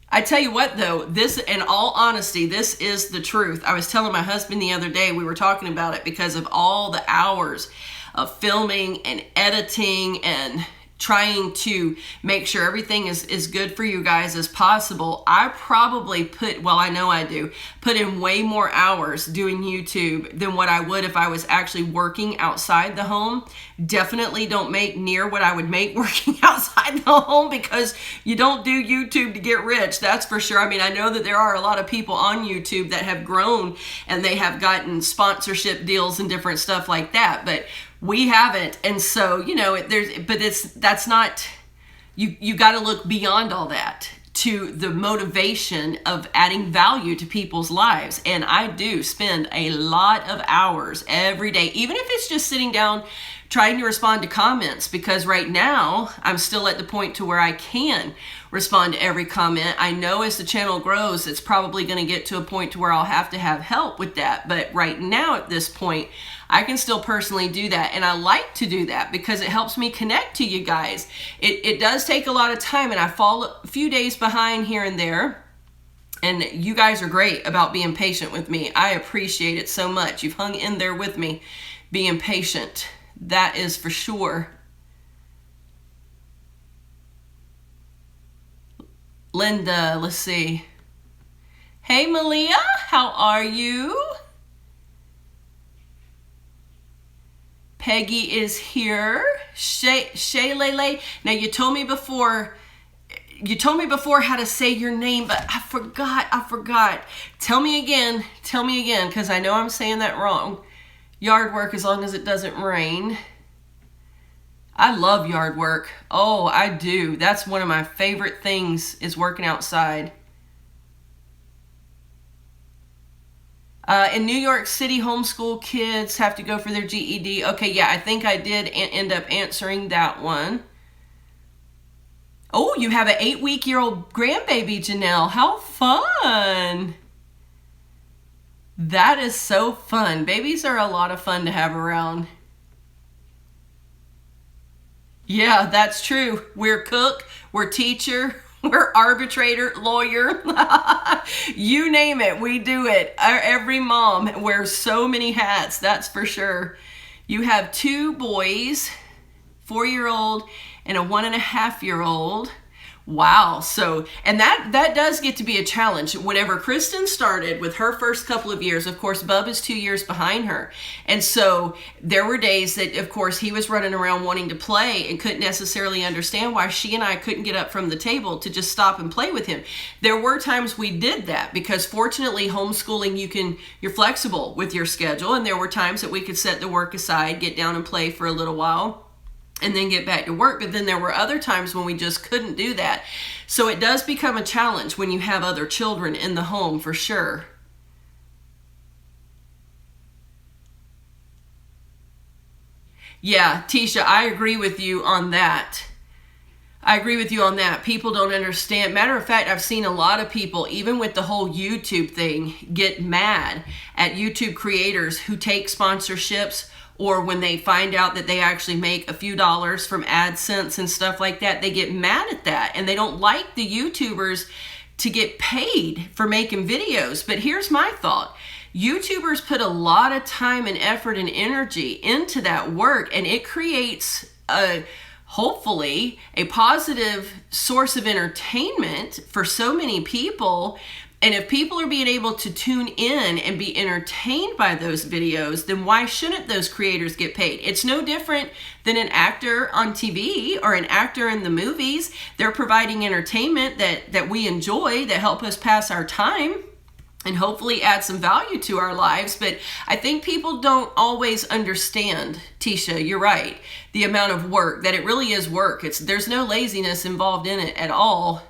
I tell you what, though, this, in all honesty, this is the truth. I was telling my husband the other day, we were talking about it because of all the hours of filming and editing and trying to make sure everything is good for you guys as possible. I probably put in way more hours doing YouTube than what I would if I was actually working outside the home. Definitely don't make near what I would make working outside the home because you don't do YouTube to get rich, that's for sure. I mean, I know that there are a lot of people on YouTube that have grown and they have gotten sponsorship deals and different stuff like that, but we haven't. And so, you got to look beyond all that to the motivation of adding value to people's lives. And I do spend a lot of hours every day, even if it's just sitting down trying to respond to comments, because right now I'm still at the point to where I can respond to every comment. I know as the channel grows, it's probably going to get to a point to where I'll have to have help with that. But right now at this point, I can still personally do that. And I like to do that because it helps me connect to you guys. It does take a lot of time and I fall a few days behind here and there. And you guys are great about being patient with me. I appreciate it so much. You've hung in there with me, being patient. That is for sure. Linda, let's see. Hey, Malia, how are you? Peggy is here. Shay Lele. Now you told me before how to say your name, but I forgot. Tell me again, because I know I'm saying that wrong. Yard work as long as it doesn't rain. I love yard work. Oh, I do. That's one of my favorite things is working outside. In New York City, homeschool kids have to go for their GED. Okay, yeah, I think I did end up answering that one. Oh, you have an 8-week-old grandbaby, Janelle. How fun. That is so fun. Babies are a lot of fun to have around. Yeah, that's true. We're cook, we're teacher, we're arbitrator, lawyer. You name it, we do it. Every mom wears so many hats, that's for sure. You have 2 boys, 4-year-old and a 1.5-year-old. Wow. So, and that does get to be a challenge. Whenever Kristen started with her first couple of years, of course, Bub is 2 years behind her. And so there were days that, of course, he was running around wanting to play and couldn't necessarily understand why she and I couldn't get up from the table to just stop and play with him. There were times we did that because fortunately homeschooling, you're flexible with your schedule. And there were times that we could set the work aside, get down and play for a little while, and then get back to work. But then there were other times when we just couldn't do that. So it does become a challenge when you have other children in the home, for sure. Yeah, Tisha, I agree with you on that. People don't understand. Matter of fact, I've seen a lot of people, even with the whole YouTube thing, get mad at YouTube creators who take sponsorships, or when they find out that they actually make a few dollars from AdSense and stuff like that, they get mad at that. And they don't like the YouTubers to get paid for making videos. But here's my thought. YouTubers put a lot of time and effort and energy into that work, and it creates hopefully a positive source of entertainment for so many people. And if people are being able to tune in and be entertained by those videos, then why shouldn't those creators get paid? It's no different than an actor on TV or an actor in the movies. They're providing entertainment that we enjoy, that help us pass our time and hopefully add some value to our lives. But I think people don't always understand, Tisha, you're right, the amount of work, that it really is work. There's no laziness involved in it at all,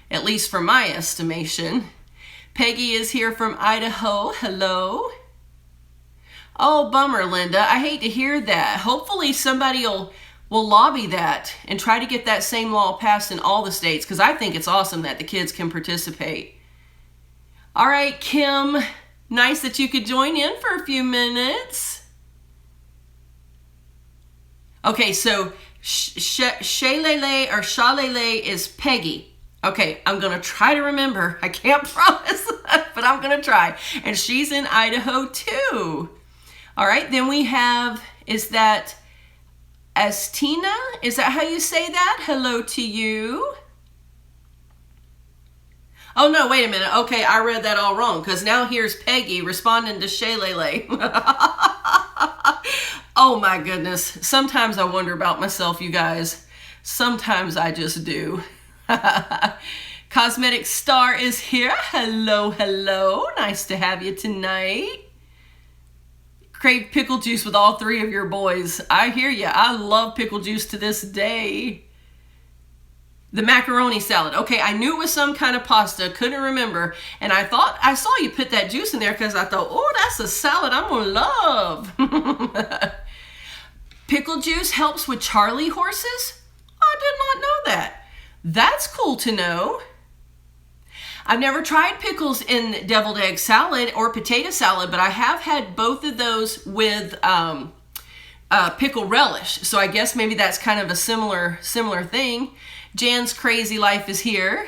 at least from my estimation. Peggy is here from Idaho. Hello. Oh, bummer, Linda. I hate to hear that. Hopefully somebody will lobby that and try to get that same law passed in all the states, because I think it's awesome that the kids can participate. All right, Kim. Nice that you could join in for a few minutes. Okay, so Shaylele or Shalele is Peggy. Okay, I'm going to try to remember. I can't promise, but I'm going to try. And she's in Idaho too. All right, then we have, is that Astina? Is that how you say that? Hello to you. Oh, no, wait a minute. Okay, I read that all wrong, because now here's Peggy responding to Shaylele. Oh, my goodness. Sometimes I wonder about myself, you guys. Sometimes I just do. Cosmetic Star is here. Hello, hello. Nice to have you tonight. Crave pickle juice with all 3 of your boys. I hear you. I love pickle juice to this day. The macaroni salad. Okay, I knew it was some kind of pasta. Couldn't remember. And I thought, I saw you put that juice in there because I thought, oh, that's a salad I'm going to love. Pickle juice helps with Charlie horses? I did not know that. That's cool to know. I've never tried pickles in deviled egg salad or potato salad, but I have had both of those with pickle relish. So I guess maybe that's kind of a similar thing. Jan's Crazy Life is here.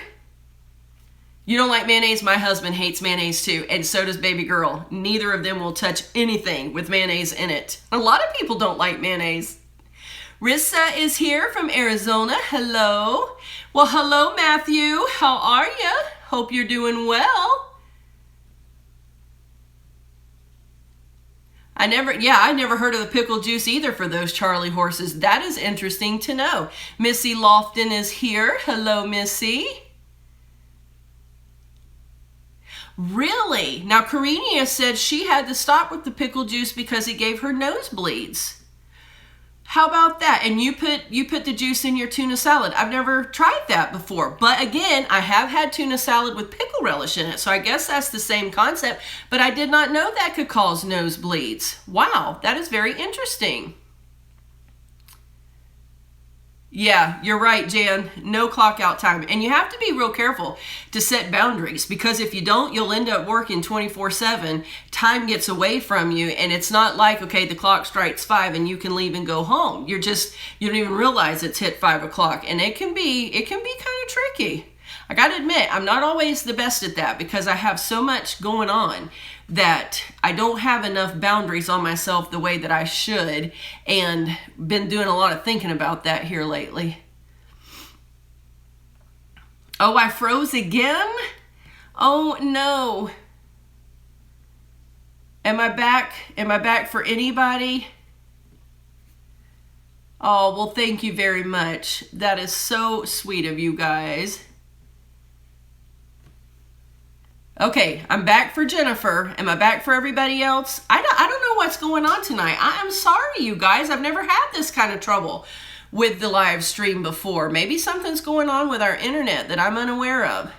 You don't like mayonnaise? My husband hates mayonnaise too, and so does baby girl. Neither of them will touch anything with mayonnaise in it. A lot of people don't like mayonnaise. Rissa is here from Arizona. Hello. Well, hello, Matthew. How are you? Hope you're doing well. I never heard of the pickle juice either for those Charlie horses. That is interesting to know. Missy Lofton is here. Hello, Missy. Really? Now, Karenia said she had to stop with the pickle juice because it gave her nosebleeds. How about that? And you put the juice in your tuna salad. I've never tried that before. But again, I have had tuna salad with pickle relish in it. So I guess that's the same concept. But I did not know that could cause nosebleeds. Wow, that is very interesting. Yeah, you're right, Jan. No clock out time. And you have to be real careful to set boundaries, because if you don't, you'll end up working 24/7. Time gets away from you, and it's not like, okay, the clock strikes 5 and you can leave and go home. You don't even realize it's hit 5 o'clock, and it can be kind of tricky. I gotta admit, I'm not always the best at that, because I have so much going on that I don't have enough boundaries on myself the way that I should, and been doing a lot of thinking about that here lately. Oh, I froze again? Oh no. Am I back? Am I back for anybody? Oh, well, thank you very much. That is so sweet of you guys. Okay, I'm back for Jennifer. Am I back for everybody else? I don't know what's going on tonight. I'm sorry, you guys. I've never had this kind of trouble with the live stream before. Maybe something's going on with our internet that I'm unaware of.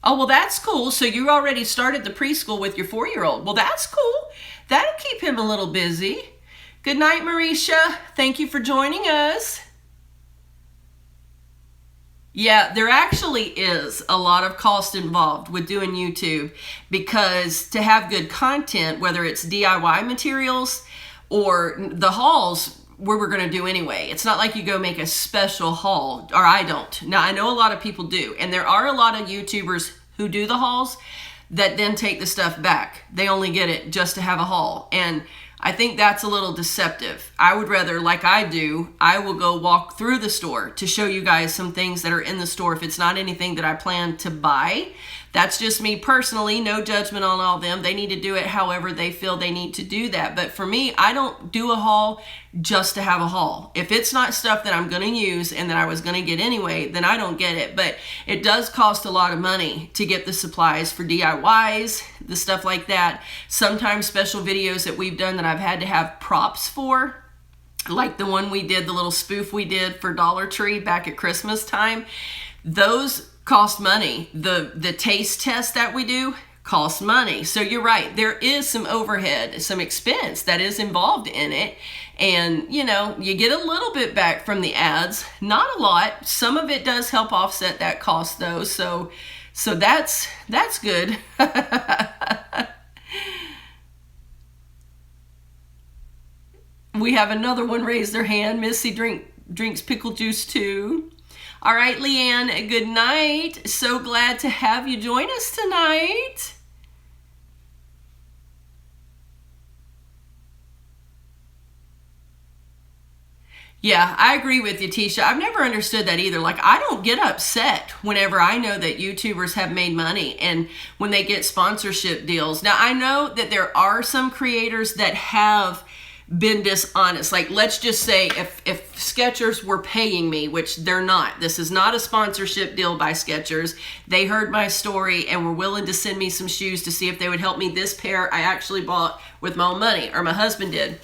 Oh, well, that's cool. So you already started the preschool with your 4-year-old. Well, that's cool. That'll keep him a little busy. Good night, Marisha. Thank you for joining us. Yeah, there actually is a lot of cost involved with doing YouTube, because to have good content, whether it's DIY materials or the hauls we're going to do anyway. It's not like you go make a special haul, or I don't. Now, I know a lot of people do, and there are a lot of YouTubers who do the hauls that then take the stuff back. They only get it just to have a haul, and I think that's a little deceptive. I would rather, like I do, I will go walk through the store to show you guys some things that are in the store if it's not anything that I plan to buy. That's just me personally, no judgment on all them. They need to do it however they feel they need to do that. But for me, I don't do a haul just to have a haul. If it's not stuff that I'm going to use and that I was going to get anyway, then I don't get it. But it does cost a lot of money to get the supplies for DIYs, the stuff like that. Sometimes special videos that we've done that I've had to have props for, like the one we did, the little spoof we did for Dollar Tree back at Christmas time. Those cost money. The taste test that we do costs money. So you're right. There is some overhead, some expense that is involved in it. And, you know, you get a little bit back from the ads. Not a lot. Some of it does help offset that cost, though. So that's good. We have another one raise their hand. Missy drinks pickle juice too. All right, Leanne, good night. So glad to have you join us tonight. Yeah, I agree with you, Tisha. I've never understood that either. Like, I don't get upset whenever I know that YouTubers have made money and when they get sponsorship deals. Now, I know that there are some creators that have been dishonest. Like, let's just say if Skechers were paying me, which they're not. This is not a sponsorship deal by Skechers. They heard my story and were willing to send me some shoes to see if they would help me. This pair I actually bought with my own money, or my husband did.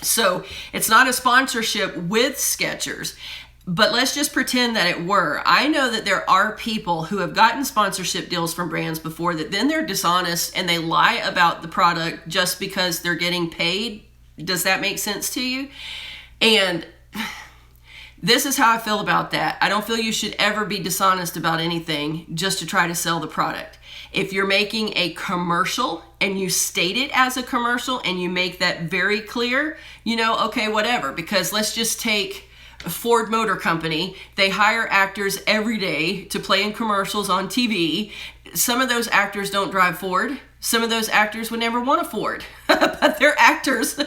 So it's not a sponsorship with Skechers. But let's just pretend that it were. I know that there are people who have gotten sponsorship deals from brands before that then they're dishonest and they lie about the product just because they're getting paid. Does that make sense to you? And this is how I feel about that. I don't feel you should ever be dishonest about anything just to try to sell the product. If you're making a commercial and you state it as a commercial and you make that very clear, you know, okay, whatever. Because let's just take Ford Motor Company. They hire actors every day to play in commercials on TV. Some of those actors don't drive Ford. Some of those actors would never want a Ford, but they're actors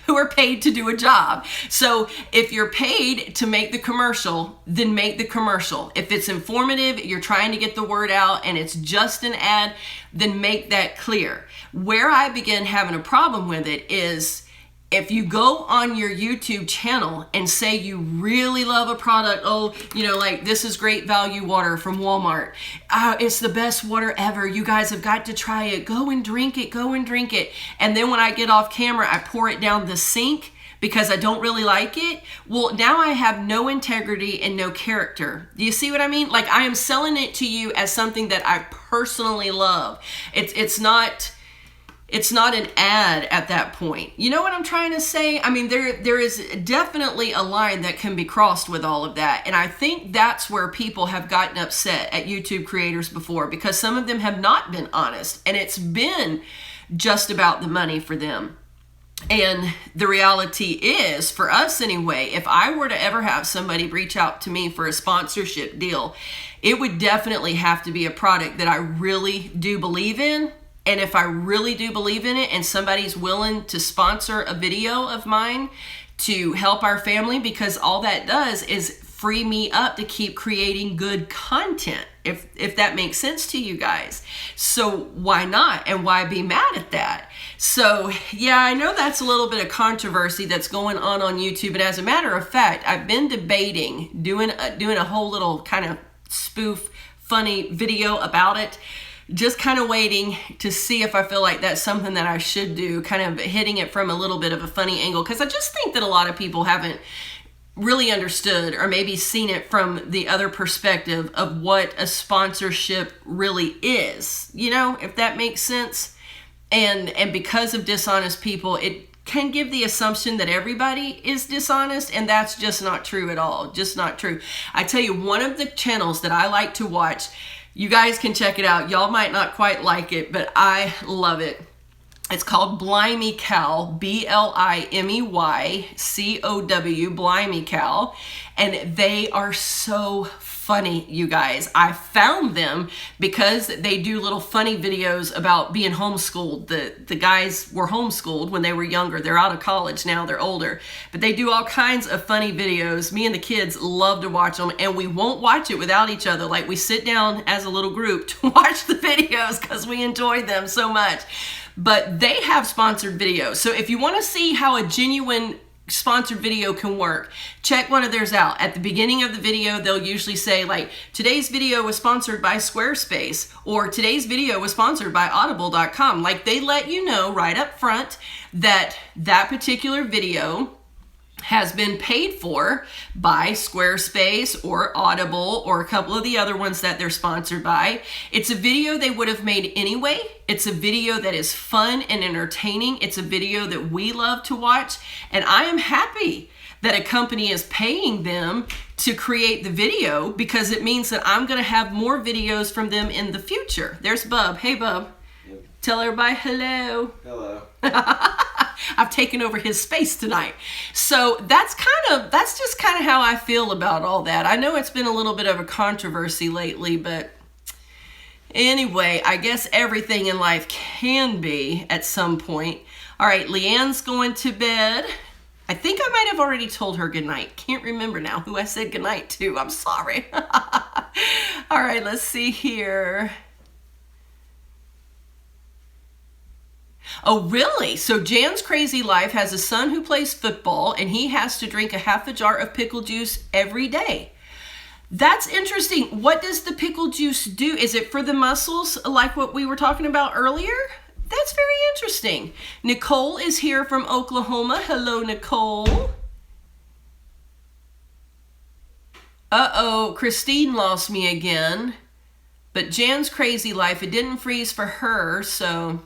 who are paid to do a job. So if you're paid to make the commercial, then make the commercial. If it's informative, you're trying to get the word out, and it's just an ad, then make that clear. Where I begin having a problem with it is if you go on your YouTube channel and say you really love a product, oh, you know, like this is great value water from Walmart. It's the best water ever. You guys have got to try it. Go and drink it. Go and drink it. And then when I get off camera, I pour it down the sink because I don't really like it. Well, now I have no integrity and no character. Do you see what I mean? Like, I am selling it to you as something that I personally love. It's not an ad at that point. You know what I'm trying to say? I mean, there is definitely a line that can be crossed with all of that. And I think that's where people have gotten upset at YouTube creators before, because some of them have not been honest, and it's been just about the money for them. And the reality is, for us anyway, if I were to ever have somebody reach out to me for a sponsorship deal, it would definitely have to be a product that I really do believe in. And if I really do believe in it and somebody's willing to sponsor a video of mine to help our family, because all that does is free me up to keep creating good content, if that makes sense to you guys. So why not? And why be mad at that? So yeah, I know that's a little bit of controversy that's going on YouTube. And as a matter of fact, I've been debating doing a whole little kind of spoof, funny video about it. Just kind of waiting to see if I feel like that's something that I should do, kind of hitting it from a little bit of a funny angle, because I just think that a lot of people haven't really understood or maybe seen it from the other perspective of what a sponsorship really is, you know, if that makes sense. And because of dishonest people, it can give the assumption that everybody is dishonest, and that's just not true at all. Just not true. I tell you, one of the channels that I like to watch, you guys can check it out. Y'all might not quite like it, but I love it. It's called Blimey Cow, BlimeyCow, Blimey Cow. And they are so funny, you guys. I found them because they do little funny videos about being homeschooled. The guys were homeschooled when they were younger. They're out of college now, they're older. But they do all kinds of funny videos. Me and the kids love to watch them, and we won't watch it without each other. Like, we sit down as a little group to watch the videos because we enjoy them so much. But they have sponsored videos. So if you want to see how a genuine sponsored video can work, check one of theirs out. At the beginning of the video, they'll usually say, like, today's video was sponsored by Squarespace, or today's video was sponsored by audible.com. Like, they let you know right up front that that particular video has been paid for by Squarespace or Audible or a couple of the other ones that they're sponsored by. It's a video they would have made anyway. It's a video that is fun and entertaining. It's a video that we love to watch. And I am happy that a company is paying them to create the video, because it means that I'm going to have more videos from them in the future. There's Bub. Hey, Bub. Yep. Tell everybody hello. Hello. I've taken over his space tonight. So that's just kind of how I feel about all that. I know it's been a little bit of a controversy lately, but anyway, I guess everything in life can be at some point. All right, Leanne's going to bed. I think I might have already told her goodnight. Can't remember now who I said goodnight to. I'm sorry. All right, let's see here. Oh, really? So Jan's Crazy Life has a son who plays football, and he has to drink a half a jar of pickle juice every day. That's interesting. What does the pickle juice do? Is it for the muscles, like what we were talking about earlier? That's very interesting. Nicole is here from Oklahoma. Hello, Nicole. Uh-oh, Christine lost me again. But Jan's Crazy Life, it didn't freeze for her, so...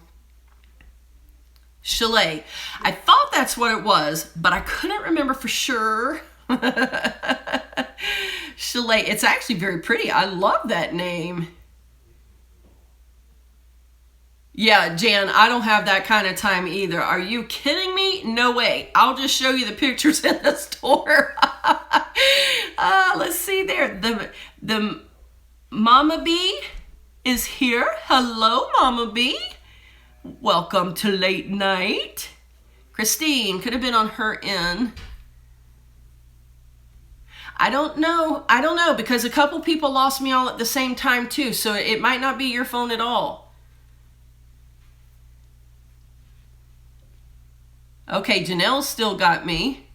Chalet. I thought that's what it was, but I couldn't remember for sure. Chalet. It's actually very pretty. I love that name. Yeah, Jan, I don't have that kind of time either. Are you kidding me? No way. I'll just show you the pictures in the store. Let's see there. The Mama Bee is here. Hello, Mama Bee. Welcome to late night. Christine could have been on her end. I don't know, because a couple people lost me all at the same time too, so it might not be your phone at all. Okay, Janelle still got me.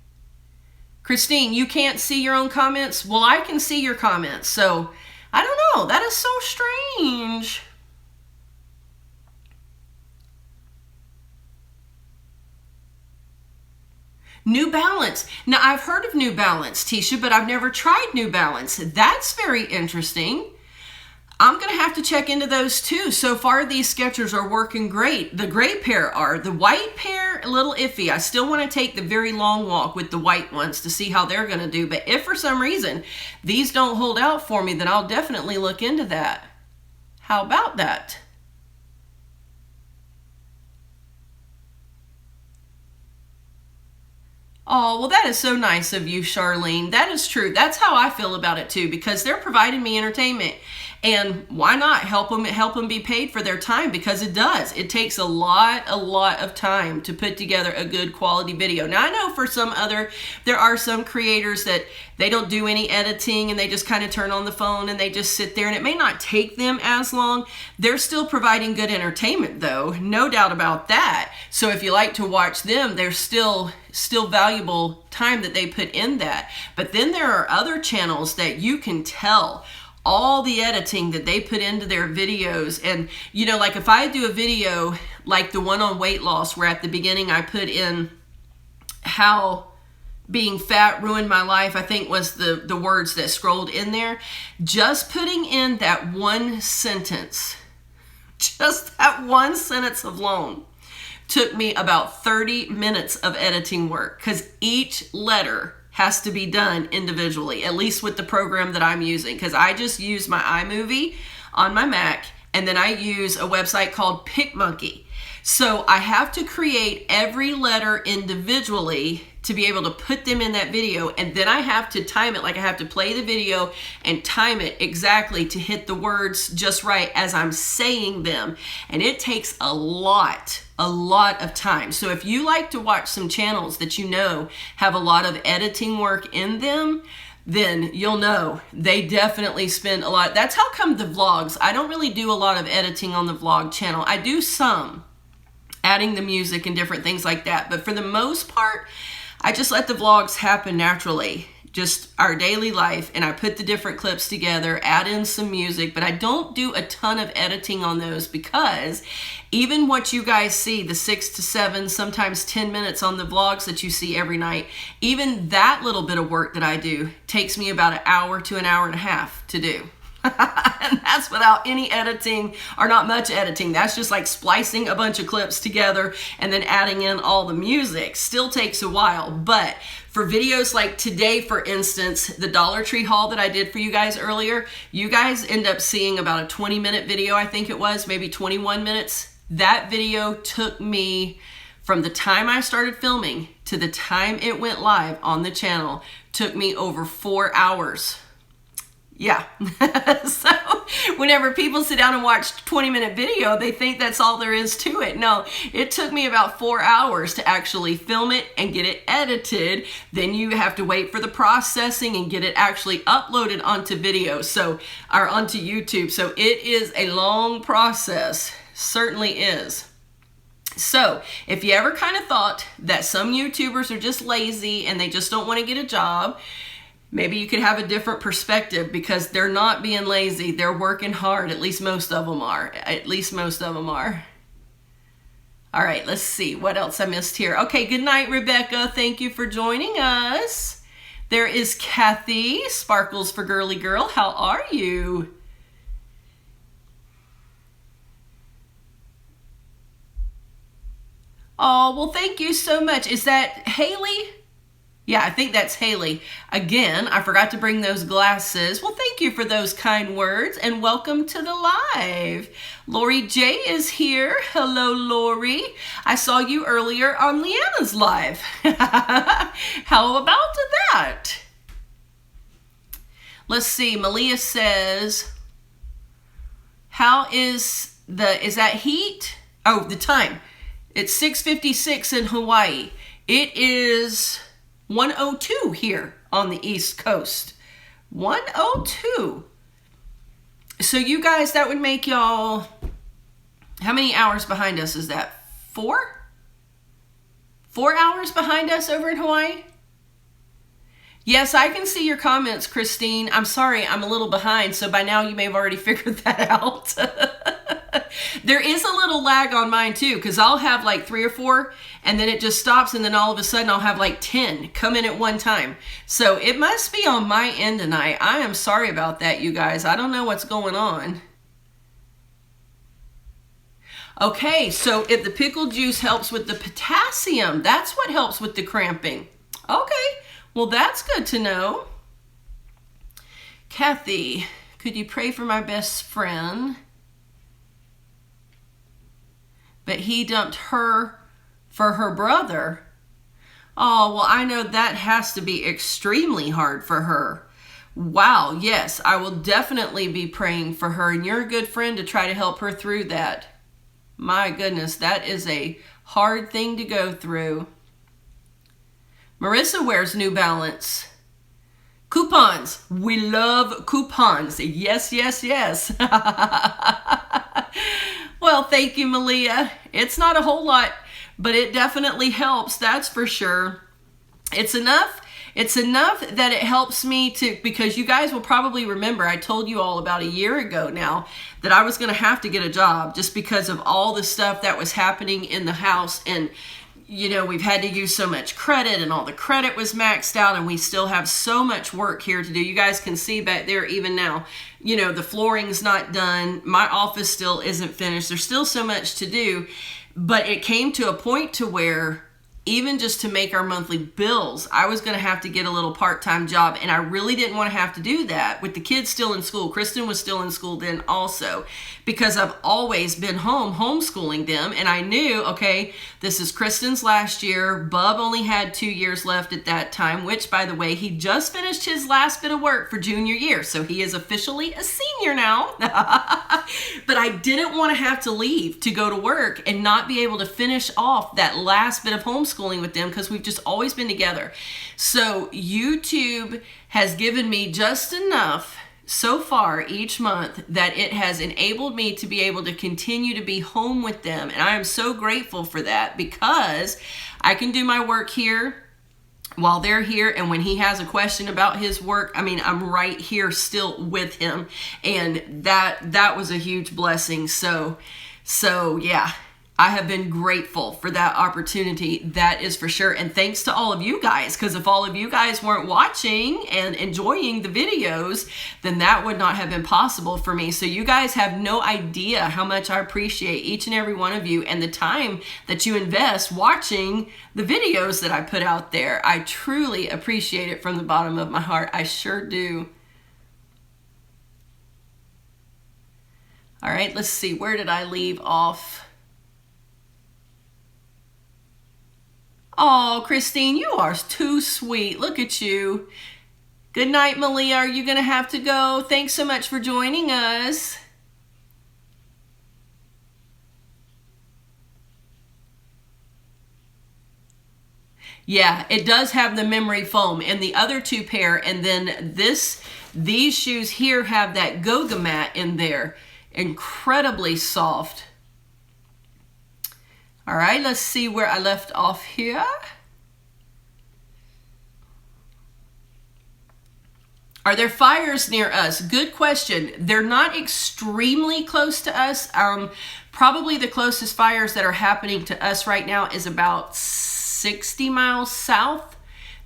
Christine, you can't see your own comments? Well, I can see your comments, so I don't know. That is so strange. New Balance. Now, I've heard of New Balance, Tisha, but I've never tried New Balance. That's very interesting. I'm going to have to check into those too. So far, these Skechers are working great. The gray pair are. The white pair, a little iffy. I still want to take the very long walk with the white ones to see how they're going to do. But if for some reason these don't hold out for me, then I'll definitely look into that. How about that? Oh, well, that is so nice of you, Charlene. That is true. That's how I feel about it too, because they're providing me entertainment. And why not help them be paid for their time? Because it does. It takes a lot of time to put together a good quality video. Now, I know there are some creators that they don't do any editing and they just kind of turn on the phone and they just sit there, and it may not take them as long. They're still providing good entertainment though, no doubt about that. So if you like to watch them, there's still valuable time that they put in that. But then there are other channels that you can tell all the editing that they put into their videos. And you know, like if I do a video like the one on weight loss, where at the beginning I put in how being fat ruined my life, I think was the words that scrolled in there. Just putting in that one sentence, just that one sentence alone, took me about 30 minutes of editing work, because each letter has to be done individually, at least with the program that I'm using, because I just use my iMovie on my Mac, and then I use a website called PicMonkey. So I have to create every letter individually to be able to put them in that video, and then I have to time it. Like I have to play the video and time it exactly to hit the words just right as I'm saying them, and it takes a lot of time. So if you like to watch some channels that you know have a lot of editing work in them, then you'll know they definitely spend a lot. That's how come the vlogs, I don't really do a lot of editing on the vlog channel. I do some, adding the music and different things like that. But for the most part, I just let the vlogs happen naturally, just our daily life, and I put the different clips together, add in some music, but I don't do a ton of editing on those, because even what you guys see, the 6 to 7, sometimes 10 minutes on the vlogs that you see every night, even that little bit of work that I do takes me about an hour to an hour and a half to do. And that's without any editing, or not much editing. That's just like splicing a bunch of clips together and then adding in all the music. Still takes a while. But for videos like today, for instance, the Dollar Tree haul that I did for you guys earlier, you guys end up seeing about a 20-minute video, I think it was, maybe 21 minutes. That video took me, from the time I started filming to the time it went live on the channel, took me over 4 hours. Yeah. So whenever people sit down and watch 20-minute video, they think that's all there is to it. No, it took me about 4 hours to actually film it and get it edited. Then you have to wait for the processing and get it actually uploaded onto video, or onto YouTube. So it is a long process. Certainly is. So if you ever kind of thought that some YouTubers are just lazy and they just don't want to get a job, maybe you could have a different perspective, because they're not being lazy. They're working hard. At least most of them are. All right, let's see what else I missed here. Okay, good night, Rebecca. Thank you for joining us. There is Kathy, Sparkles for Girly Girl. How are you? Oh, well, thank you so much. Is that Haley? Yeah, I think that's Haley. Again, I forgot to bring those glasses. Well, thank you for those kind words, and welcome to the live. Lori J is here. Hello, Lori. I saw you earlier on Leanna's live. How about that? Let's see. Malia says, is that heat? Oh, the time. It's 6:56 in Hawaii. It is 1:02 here on the East Coast. 1:02. So you guys, that would make y'all, how many hours behind us is that? 4? 4 hours behind us over in Hawaii? Yes, I can see your comments, Christine. I'm sorry, I'm a little behind, so by now you may have already figured that out. There is a little lag on mine too, because I'll have like 3 or 4, and then it just stops, and then all of a sudden I'll have like 10 come in at one time. So it must be on my end tonight. I am sorry about that, you guys. I don't know what's going on. Okay, so if the pickle juice helps with the potassium, that's what helps with the cramping. Okay, well that's good to know. Kathy, could you pray for my best friend? But he dumped her for her brother. Oh, well, I know that has to be extremely hard for her. Wow, yes, I will definitely be praying for her, and you're a good friend to try to help her through that. My goodness, that is a hard thing to go through. Marissa wears New Balance. Coupons. We love coupons. Yes, yes, yes. Well, thank you, Malia. It's not a whole lot, but it definitely helps. That's for sure. It's enough. It's enough that it helps me to, because you guys will probably remember, I told you all about a year ago now that I was going to have to get a job just because of all the stuff that was happening in the house. And, you know, we've had to use so much credit, and all the credit was maxed out, and we still have so much work here to do. You guys can see back there even now, you know, the flooring's not done. My office still isn't finished. There's still so much to do, but it came to a point to where even just to make our monthly bills, I was going to have to get a little part-time job, and I really didn't want to have to do that with the kids still in school. Kristen was still in school then also, because I've always been home homeschooling them, and I knew, okay, this is Kristen's last year. Bub only had 2 years left at that time, which, by the way, he just finished his last bit of work for junior year, so he is officially a senior now. But I didn't want to have to leave to go to work and not be able to finish off that last bit of homeschooling with them, because we've just always been together. So YouTube has given me just enough so far each month that it has enabled me to be able to continue to be home with them, and I am so grateful for that, because I can do my work here while they're here, and when he has a question about his work, I mean, I'm right here still with him, and that was a huge blessing. So yeah, I have been grateful for that opportunity, that is for sure. And thanks to all of you guys, because if all of you guys weren't watching and enjoying the videos, then that would not have been possible for me. So you guys have no idea how much I appreciate each and every one of you and the time that you invest watching the videos that I put out there. I truly appreciate it from the bottom of my heart. I sure do. All right, let's see. Where did I leave off? Oh, Christine, you are too sweet. Look at you. Good night, Malia. Are you going to have to go? Thanks so much for joining us. Yeah, it does have the memory foam and the other 2 pair. And then these shoes here have that Goga mat in there. Incredibly soft. All right, let's see where I left off here. Are there fires near us? Good question. They're not extremely close to us. Probably the closest fires that are happening to us right now is about 60 miles south.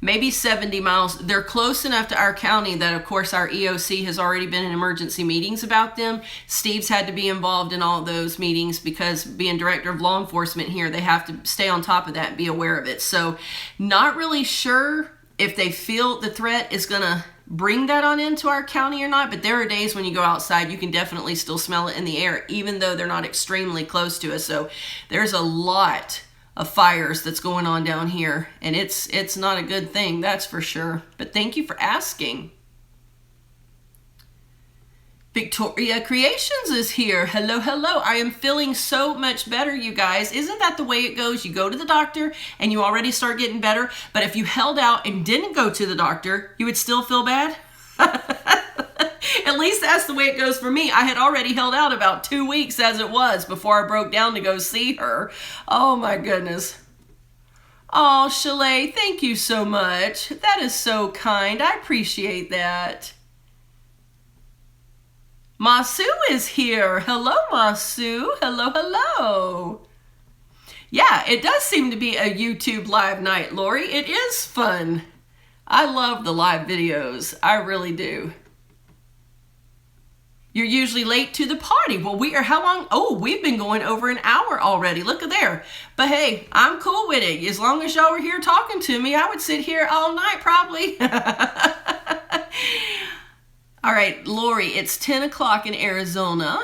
Maybe 70 miles. They're close enough to our county that, of course, our EOC has already been in emergency meetings about them. Steve's had to be involved in all those meetings because being director of law enforcement here, they have to stay on top of that and be aware of it. So not really sure if they feel the threat is going to bring that on into our county or not, but there are days when you go outside, you can definitely still smell it in the air, even though they're not extremely close to us. So there's a lot of fires that's going on down here, and it's not a good thing, that's for sure. But thank you for asking. Victoria Creations is here. Hello, hello. I am feeling so much better, you guys. Isn't that the way it goes? You go to the doctor and you already start getting better, but if you held out and didn't go to the doctor, you would still feel bad? At least that's the way it goes for me. I had already held out about 2 weeks as it was before I broke down to go see her. Oh my goodness. Oh, Chalet, thank you so much. That is so kind. I appreciate that. Masu is here. Hello, Masu. Hello, hello. Yeah, it does seem to be a YouTube live night, Lori. It is fun. I love the live videos. I really do. You're usually late to the party. Well, we are how long? Oh, we've been going over an hour already. Look at there. But hey, I'm cool with it. As long as y'all were here talking to me, I would sit here all night probably. All right, Lori, it's 10 o'clock in Arizona.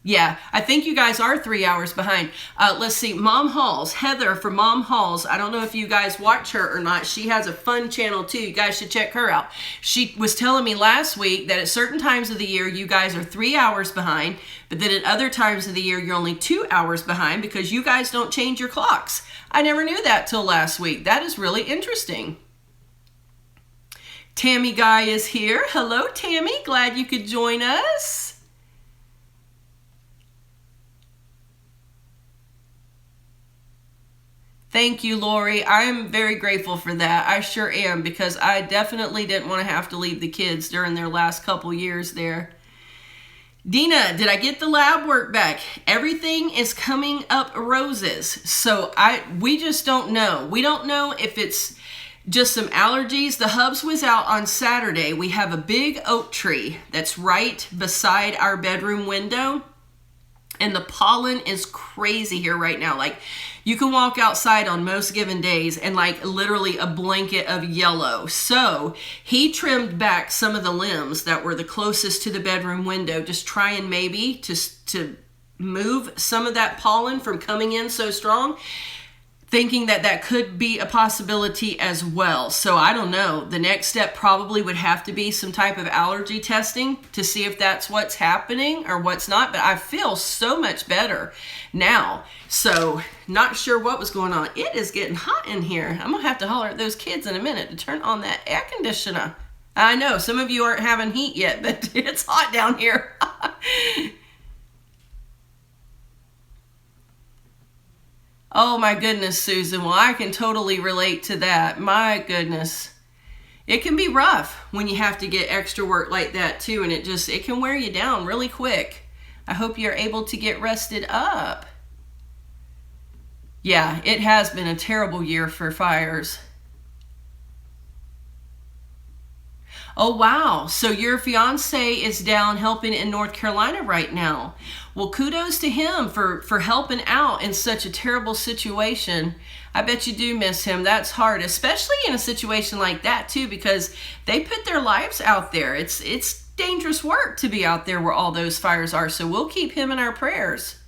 Yeah, I think you guys are 3 hours behind. Let's see, Mom Halls, Heather from Mom Halls. I don't know if you guys watch her or not. She has a fun channel too. You guys should check her out. She was telling me last week that at certain times of the year, you guys are 3 hours behind, but then at other times of the year, you're only 2 hours behind because you guys don't change your clocks. I never knew that till last week. That is really interesting. Tammy Guy is here. Hello, Tammy. Glad you could join us. Thank you, Lori. I am very grateful for that. I sure am, because I definitely didn't want to have to leave the kids during their last couple years there. Deena, did I get the lab work back? Everything is coming up roses. So we just don't know. We don't know if it's just some allergies. The hubs was out on Saturday. We have a big oak tree that's right beside our bedroom window. And the pollen is crazy here right now. Like, you can walk outside on most given days and like literally a blanket of yellow. So he trimmed back some of the limbs that were the closest to the bedroom window, just trying maybe to move some of that pollen from coming in so strong, thinking that that could be a possibility as well. So I don't know. The next step probably would have to be some type of allergy testing to see if that's what's happening or what's not. But I feel so much better now. So not sure what was going on. It is getting hot in here. I'm going to have to holler at those kids in a minute to turn on that air conditioner. I know some of you aren't having heat yet, but it's hot down here. Oh my goodness, Susan. Well, I can totally relate to that. My goodness. It can be rough when you have to get extra work like that too, and it can wear you down really quick. I hope you're able to get rested up. Yeah, it has been a terrible year for fires. Oh, wow. So your fiance is down helping in North Carolina right now. Well, kudos to him for helping out in such a terrible situation. I bet you do miss him. That's hard, especially in a situation like that too, because they put their lives out there. It's dangerous work to be out there where all those fires are. So we'll keep him in our prayers.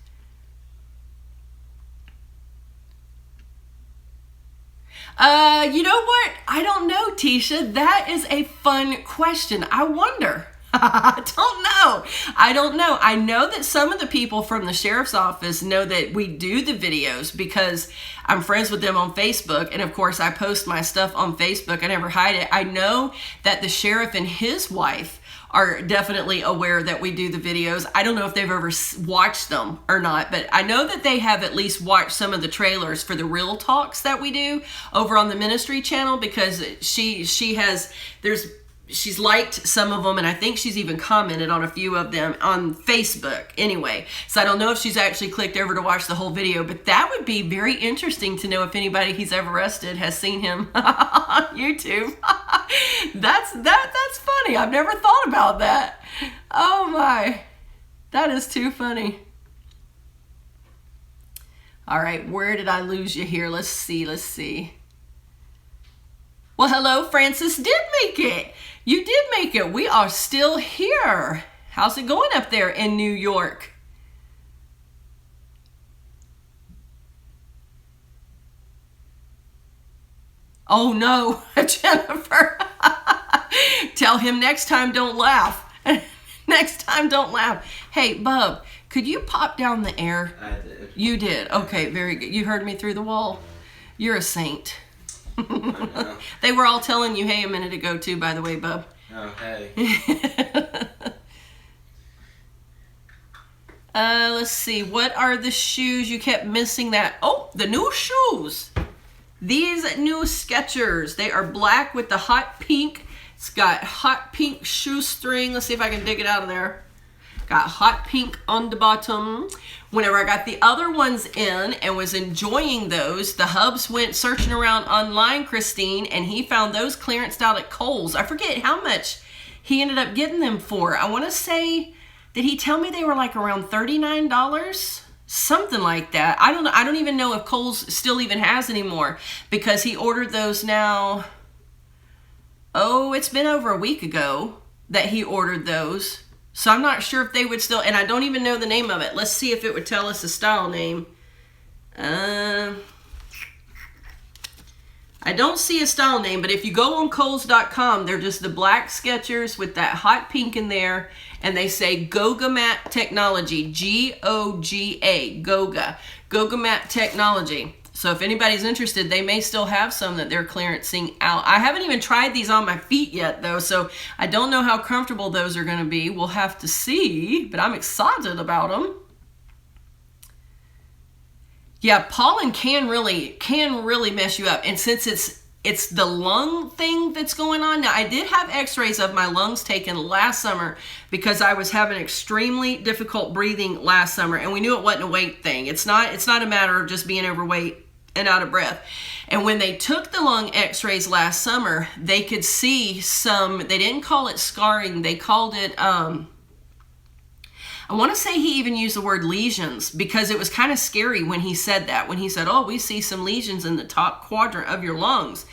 You know what? I don't know, Tisha. That is a fun question. I wonder. I don't know. I know that some of the people from the sheriff's office know that we do the videos because I'm friends with them on Facebook. And of course, I post my stuff on Facebook. I never hide it. I know that the sheriff and his wife are definitely aware that we do the videos. I don't know if they've ever watched them or not, but I know that they have at least watched some of the trailers for the real talks that we do over on the ministry channel, because she's liked some of them, and I think she's even commented on a few of them on Facebook anyway. So I don't know if she's actually clicked over to watch the whole video, but that would be very interesting to know if anybody he's ever arrested has seen him on YouTube. That's funny. I've never thought about that. Oh my, that is too funny. All right, where did I lose you here? Let's see. Well, hello, Francis did make it. You did make it. We are still here. How's it going up there in New York? Oh no, Jennifer. Tell him next time don't laugh. Next time don't laugh. Hey, Bub, could you pop down the air? I did. You did. Okay, very good. You heard me through the wall. You're a saint. They were all telling you hey a minute ago too, by the way, Bub. Oh, hey. Let's see. What are the shoes? You kept missing that. Oh, the new shoes. These new Skechers, they are black with the hot pink. It's got hot pink shoestring. Let's see if I can dig it out of there. Got hot pink on the bottom. Whenever I got the other ones in and was enjoying those, the hubs went searching around online, Christine, and he found those clearanced out at Kohl's. I forget how much he ended up getting them for. I want to say, did he tell me they were like around $39? Something like that. I don't even know if Kohl's still even has anymore, because he ordered those now. Oh, it's been over a week ago that he ordered those. So I'm not sure if they would still, and I don't even know the name of it. Let's see if it would tell us the style name. I don't see a style name, but if you go on Kohls.com, they're just the black Skechers with that hot pink in there, and they say Goga Mat Technology, G-O-G-A, Goga Mat Technology. So if anybody's interested, they may still have some that they're clearancing out. I haven't even tried these on my feet yet, though, so I don't know how comfortable those are going to be. We'll have to see, but I'm excited about them. Yeah, pollen can really mess you up, and since it's the lung thing that's going on. Now, I did have x-rays of my lungs taken last summer because I was having extremely difficult breathing last summer, and we knew it wasn't a weight thing. It's not a matter of just being overweight and out of breath. And when they took the lung x-rays last summer, they could see some, they didn't call it scarring, they called it, I want to say he even used the word lesions, because it was kind of scary when he said that. When he said, oh, we see some lesions in the top quadrant of your lungs.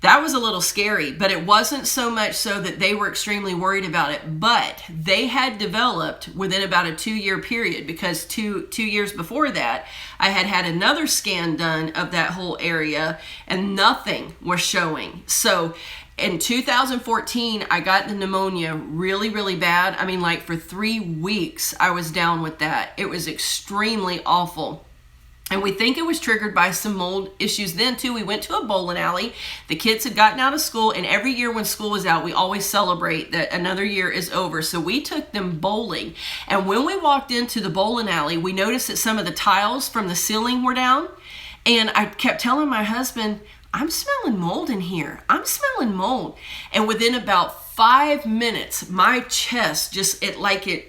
That was a little scary, but it wasn't so much so that they were extremely worried about it. But they had developed within about a 2-year period, because two years before that, I had another scan done of that whole area and nothing was showing. So in 2014, I got the pneumonia really, really bad. I mean, like for 3 weeks, I was down with that. It was extremely awful. And we think it was triggered by some mold issues then too. We went to a bowling alley. The kids had gotten out of school, and every year when school was out, we always celebrate that another year is over. So we took them bowling. And when we walked into the bowling alley, we noticed that some of the tiles from the ceiling were down. And I kept telling my husband, I'm smelling mold in here. I'm smelling mold. And within about 5 minutes, my chest it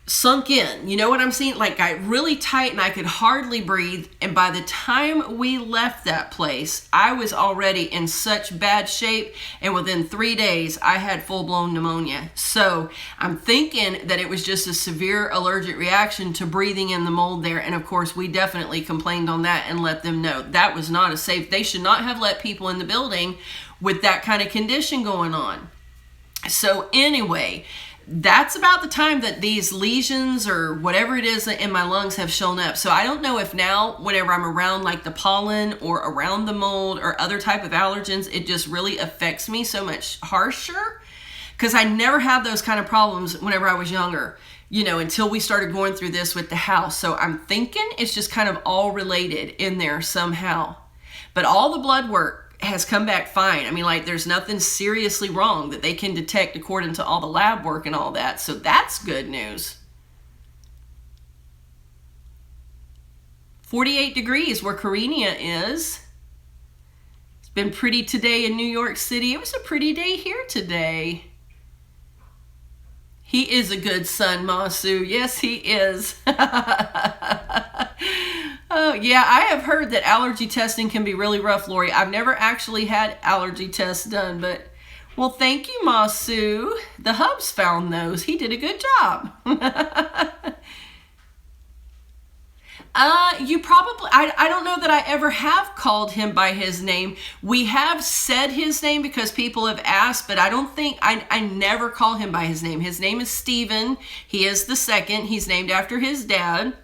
sunk in. You know what I'm saying? Like, got really tight and I could hardly breathe. And by the time we left that place, I was already in such bad shape. And within 3 days, I had full-blown pneumonia. So I'm thinking that it was just a severe allergic reaction to breathing in the mold there. And of course, we definitely complained on that and let them know that was not a safe. They should not have let people in the building with that kind of condition going on. So anyway, that's about the time that these lesions or whatever it is in my lungs have shown up. So I don't know if now, whenever I'm around like the pollen or around the mold or other type of allergens, it just really affects me so much harsher, because I never had those kind of problems whenever I was younger, until we started going through this with the house. So I'm thinking it's just kind of all related in there somehow. But all the blood work has come back fine. I mean, like, there's nothing seriously wrong that they can detect according to all the lab work and all that. So that's good news. 48 degrees where Karenia is. It's been pretty today in New York City. It was a pretty day here today. He is a good son, Masu. Yes, he is. Oh, yeah, I have heard that allergy testing can be really rough, Lori. I've never actually had allergy tests done, but, well, thank you, Masu. The hubs found those. He did a good job. You probably, I don't know that I ever have called him by his name. We have said his name because people have asked, but I don't think, I never call him by his name. His name is Steven. He is the second. He's named after his dad.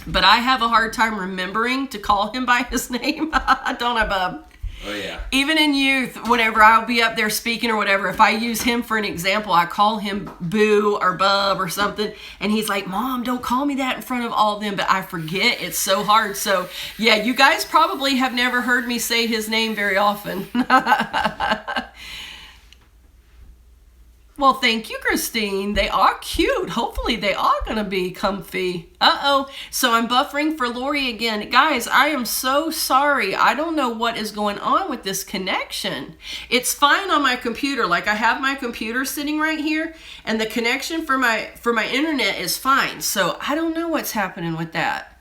But I have a hard time remembering to call him by his name. Don't I, Bub? Oh, yeah. Even in youth, whenever I'll be up there speaking or whatever, if I use him for an example, I call him Boo or Bub or something. And he's like, Mom, don't call me that in front of all of them. But I forget. It's so hard. So, yeah, you guys probably have never heard me say his name very often. Well, thank you, Christine. They are cute. Hopefully they are going to be comfy. Uh-oh. So I'm buffering for Lori again. Guys, I am so sorry. I don't know what is going on with this connection. It's fine on my computer. Like, I have my computer sitting right here, and the connection for my internet is fine. So I don't know what's happening with that.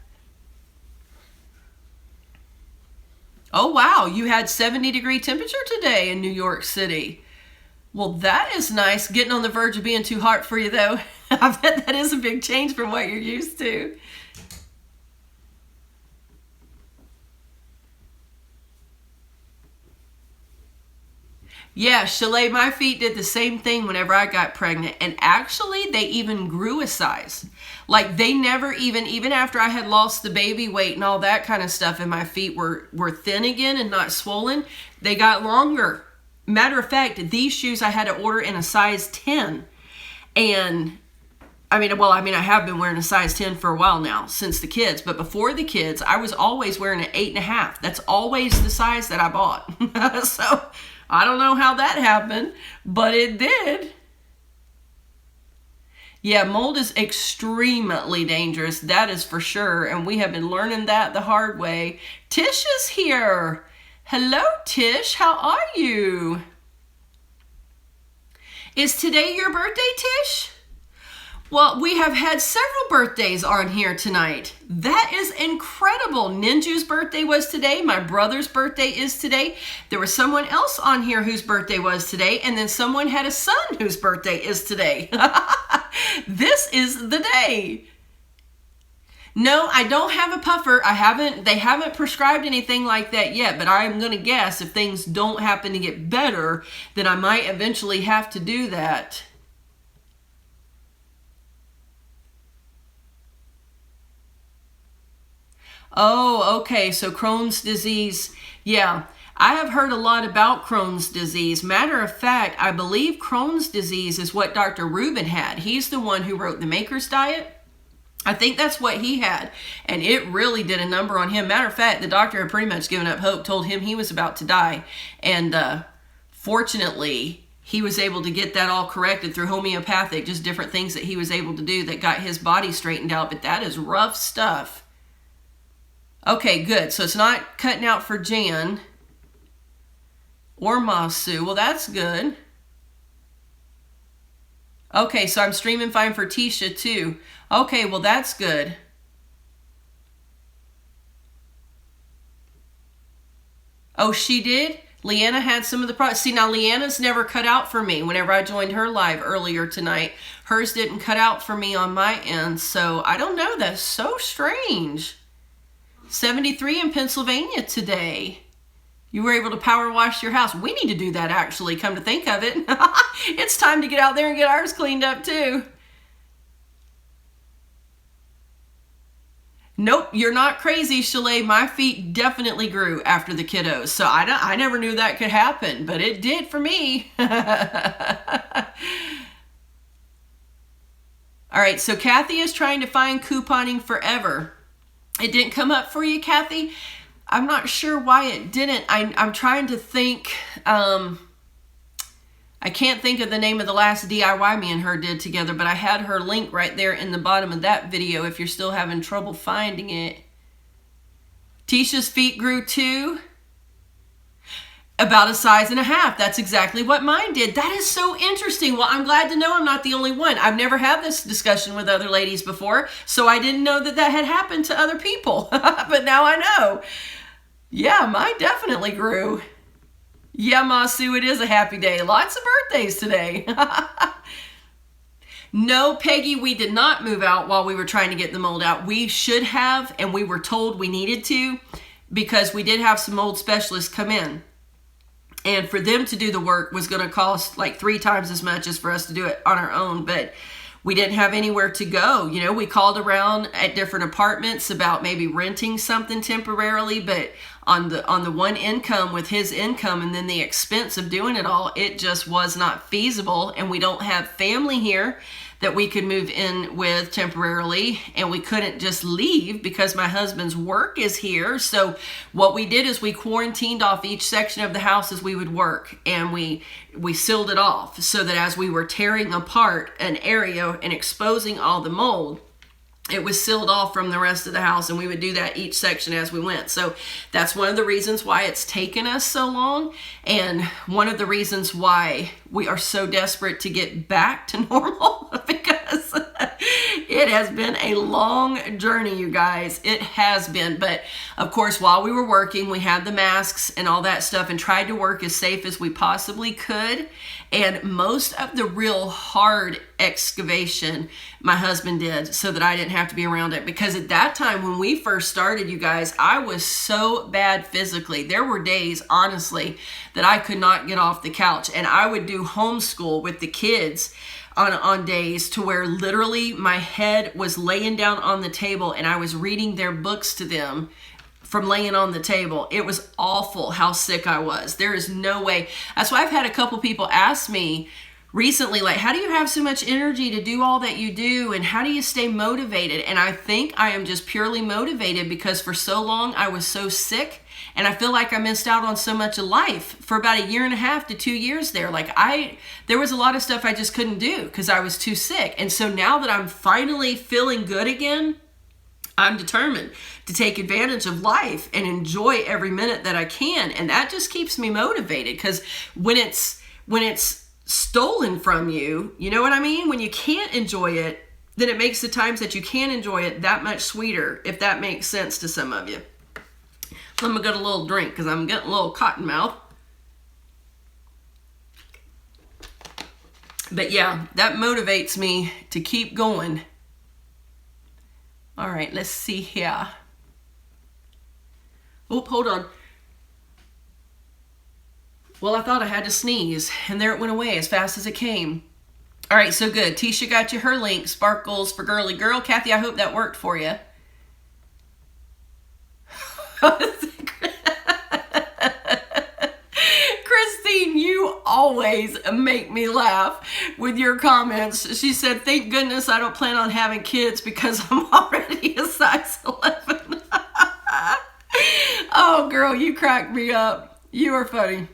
Oh, wow. You had 70-degree temperature today in New York City. Well, that is nice. Getting on the verge of being too hot for you, though. I bet that is a big change from what you're used to. Yeah, Chalet, my feet did the same thing whenever I got pregnant. And actually, they even grew a size. Like, they never even after I had lost the baby weight and all that kind of stuff, and my feet were thin again and not swollen, they got longer. Matter of fact, these shoes I had to order in a size 10. And I have been wearing a size 10 for a while now, since the kids. But before the kids, I was always wearing an 8.5. That's always the size that I bought. So I don't know how that happened, but it did. Yeah, mold is extremely dangerous. That is for sure. And we have been learning that the hard way. Tish is here. Hello, Tish. How are you? Is today your birthday, Tish? Well, we have had several birthdays on here tonight. That is incredible. Ninju's birthday was today. My brother's birthday is today. There was someone else on here whose birthday was today. And then someone had a son whose birthday is today. This is the day. No, I don't have a puffer. They haven't prescribed anything like that yet, but I'm going to guess if things don't happen to get better, then I might eventually have to do that. Oh, okay. So Crohn's disease. Yeah, I have heard a lot about Crohn's disease. Matter of fact, I believe Crohn's disease is what Dr. Rubin had. He's the one who wrote the Maker's Diet. I think that's what he had, and it really did a number on him. Matter of fact, the doctor had pretty much given up hope, told him he was about to die, and fortunately, he was able to get that all corrected through homeopathic, just different things that he was able to do that got his body straightened out, but that is rough stuff. Okay, good. So it's not cutting out for Jan or Masu. Well, that's good. Okay, so I'm streaming fine for Tisha too. Okay, well that's good. Oh, she did? Leanna had some of the products. See, now Leanna's never cut out for me whenever I joined her live earlier tonight. Hers didn't cut out for me on my end, so I don't know. That's so strange. 73 in Pennsylvania today. You were able to power wash your house. We need to do that, actually, come to think of it. It's time to get out there and get ours cleaned up, too. Nope, you're not crazy, Chalet. My feet definitely grew after the kiddos. So I never knew that could happen, but it did for me. All right, so Kathy is trying to find couponing forever. It didn't come up for you, Kathy? I'm not sure why it didn't. I'm trying to think. I can't think of the name of the last DIY me and her did together, but I had her link right there in the bottom of that video if you're still having trouble finding it. Tisha's feet grew too. About a size and a half. That's exactly what mine did. That is so interesting. Well, I'm glad to know I'm not the only one. I've never had this discussion with other ladies before, so I didn't know that that had happened to other people. But now I know. Yeah, mine definitely grew. Yeah, Masu, it is a happy day. Lots of birthdays today. No, Peggy, we did not move out while we were trying to get the mold out. We should have, and we were told we needed to, because we did have some mold specialists come in. And for them to do the work was going to cost like 3 times as much as for us to do it on our own. But we didn't have anywhere to go. You know, we called around at different apartments about maybe renting something temporarily, but on the one income with his income and then the expense of doing it all, it just was not feasible. And we don't have family here that we could move in with temporarily, and we couldn't just leave because my husband's work is here. So what we did is we quarantined off each section of the house as we would work, and we sealed it off so that as we were tearing apart an area and exposing all the mold, it was sealed off from the rest of the house, and we would do that each section as we went. So that's one of the reasons why it's taken us so long, and one of the reasons why we are so desperate to get back to normal because it has been a long journey, you guys. It has been. But of course, while we were working, we had the masks and all that stuff and tried to work as safe as we possibly could. And most of the real hard excavation my husband did so that I didn't have to be around it. Because at that time when we first started, you guys, I was so bad physically. There were days, honestly, that I could not get off the couch. And I would do homeschool with the kids on days to where literally my head was laying down on the table and I was reading their books to them from laying on the table. It was awful how sick I was. There is no way. That's why I've had a couple people ask me recently, like, how do you have so much energy to do all that you do? And how do you stay motivated? And I think I am just purely motivated because for so long I was so sick, and I feel like I missed out on so much of life for about 1.5 to 2 years there. Like there was a lot of stuff I just couldn't do because I was too sick. And so now that I'm finally feeling good again, I'm determined to take advantage of life and enjoy every minute that I can. And that just keeps me motivated, because when it's stolen from you, you know what I mean? When you can't enjoy it, then it makes the times that you can enjoy it that much sweeter, if that makes sense to some of you. I'm gonna get a little drink because I'm getting a little cotton mouth. But yeah, that motivates me to keep going. All right, let's see here. Oh, hold on. Well, I thought I had to sneeze, and there it went away as fast as it came. All right, so good. Tisha got you her link, Sparkles for Girly Girl. Kathy, I hope that worked for you. Christine, you always make me laugh with your comments. She said, thank goodness I don't plan on having kids because I'm already a size 11. Oh, girl, you cracked me up. You are funny.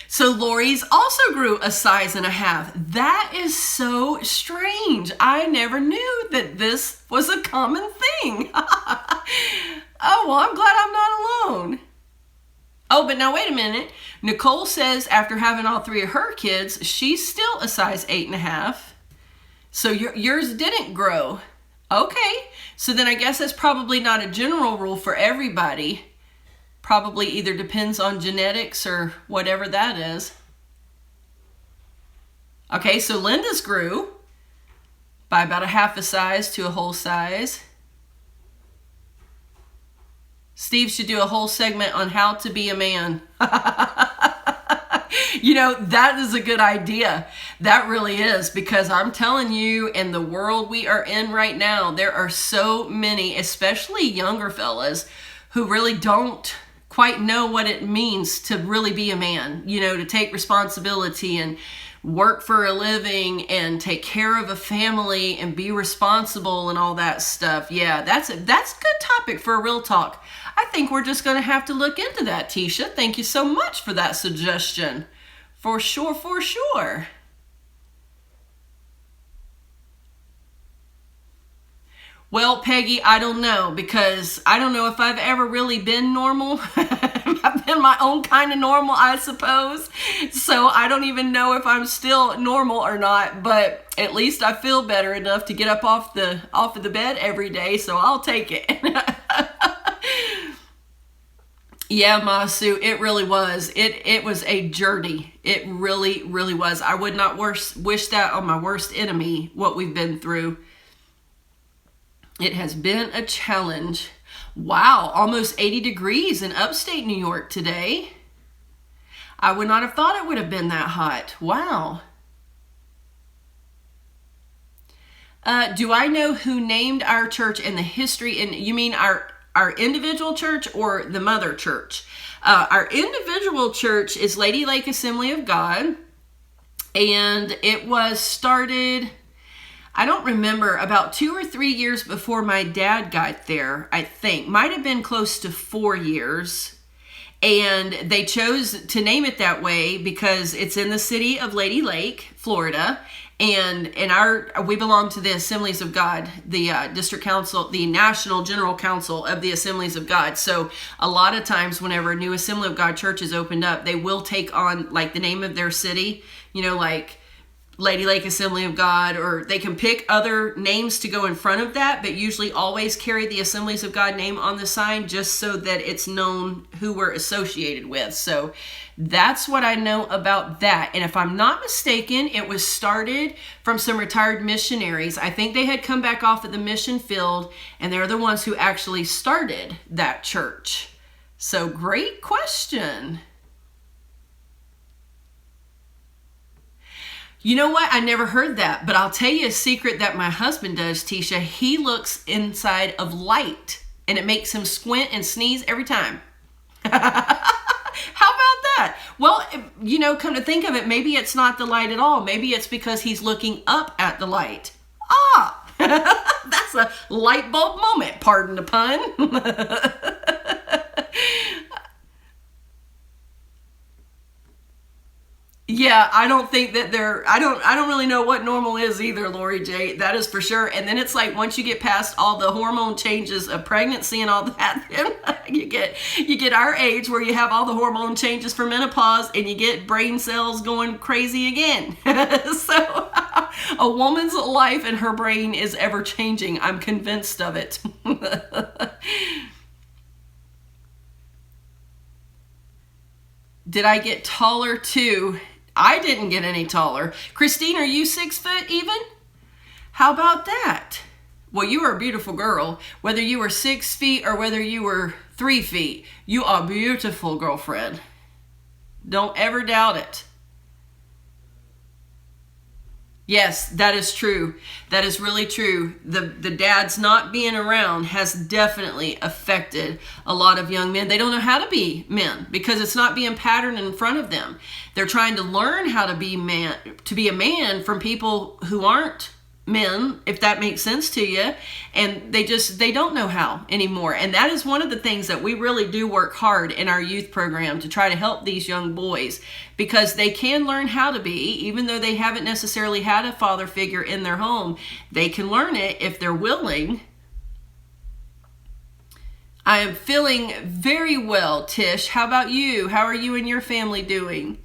So Lori's also grew a size and a half. That is so strange. I never knew that this was a common thing. Oh, well, I'm glad I'm not alone. Oh, but now wait a minute. Nicole says after having all 3 of her kids, she's still a size 8.5. So yours didn't grow. Okay. So then I guess that's probably not a general rule for everybody. Probably either depends on genetics or whatever that is. Okay, so Linda's grew by about a half a size to a whole size. Steve should do a whole segment on how to be a man. You know, that is a good idea. That really is, because I'm telling you, in the world we are in right now, there are so many, especially younger fellas, who really don't quite know what it means to really be a man, you know, to take responsibility and work for a living and take care of a family and be responsible and all that stuff. Yeah, that's a good topic for a real talk. I think we're just going to have to look into that, Tisha. Thank you so much for that suggestion. For sure, for sure. Well, Peggy, I don't know, because I don't know if I've ever really been normal. I've been my own kind of normal, I suppose. So I don't even know if I'm still normal or not, but at least I feel better enough to get up off of the bed every day, so I'll take it. Yeah, Masu, it really was. It was a journey. It really, really was. I would not wish that on my worst enemy, what we've been through. It has been a challenge. Wow, almost 80 degrees in upstate New York today. I would not have thought it would have been that hot. Wow. Do I know who named our church and the history? And you mean our individual church or the mother church? Our individual church is Lady Lake Assembly of God. And it was started, I don't remember, about 2 or 3 years before my dad got there, I think. Might have been close to 4 years. And they chose to name it that way because it's in the city of Lady Lake, Florida. And we belong to the Assemblies of God, the district council, the National General Council of the Assemblies of God. So a lot of times whenever a new Assembly of God church is opened up, they will take on like the name of their city, like Lady Lake Assembly of God, or they can pick other names to go in front of that, but usually always carry the Assemblies of God name on the sign just so that it's known who we're associated with. So that's what I know about that. And if I'm not mistaken, it was started from some retired missionaries. I think they had come back off at the mission field, and they're the ones who actually started that church. So great question. You know what? I never heard that, but I'll tell you a secret that my husband does, Tisha. He looks inside of light, and it makes him squint and sneeze every time. How about that? Well, come to think of it, maybe it's not the light at all. Maybe it's because he's looking up at the light. That's a light bulb moment, pardon the pun. Yeah, I don't think that I don't really know what normal is either, Lori J. That is for sure. And then it's like once you get past all the hormone changes of pregnancy and all that, then you get our age where you have all the hormone changes for menopause and you get brain cells going crazy again. So a woman's life and her brain is ever changing. I'm convinced of it. Did I get taller too? I didn't get any taller. Christine, are you 6 foot even? How about that? Well, you are a beautiful girl. Whether you were 6 feet or whether you were 3 feet, you are beautiful, girlfriend. Don't ever doubt it. Yes, that is true. That is really true. The dads not being around has definitely affected a lot of young men. They don't know how to be men because it's not being patterned in front of them. They're trying to learn how to be a man from people who aren't men, if that makes sense to you, and they don't know how anymore. And that is one of the things that we really do work hard in our youth program to try to help these young boys, because they can learn how to be, even though they haven't necessarily had a father figure in their home. They can learn it if they're willing. I am feeling very well, Tish. How about you? How are you and your family doing?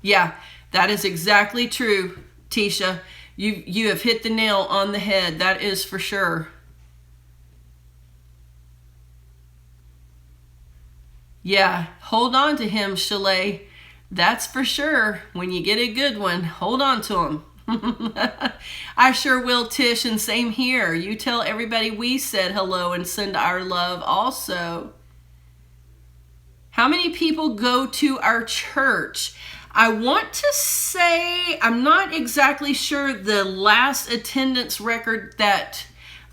Yeah, that is exactly true, Tisha. You have hit the nail on the head. That is for sure. Yeah, hold on to him, Chalet. That's for sure. When you get a good one, hold on to him. I sure will, Tish, and same here. You tell everybody we said hello and send our love also. How many people go to our church? I want to say, I'm not exactly sure the last attendance record that,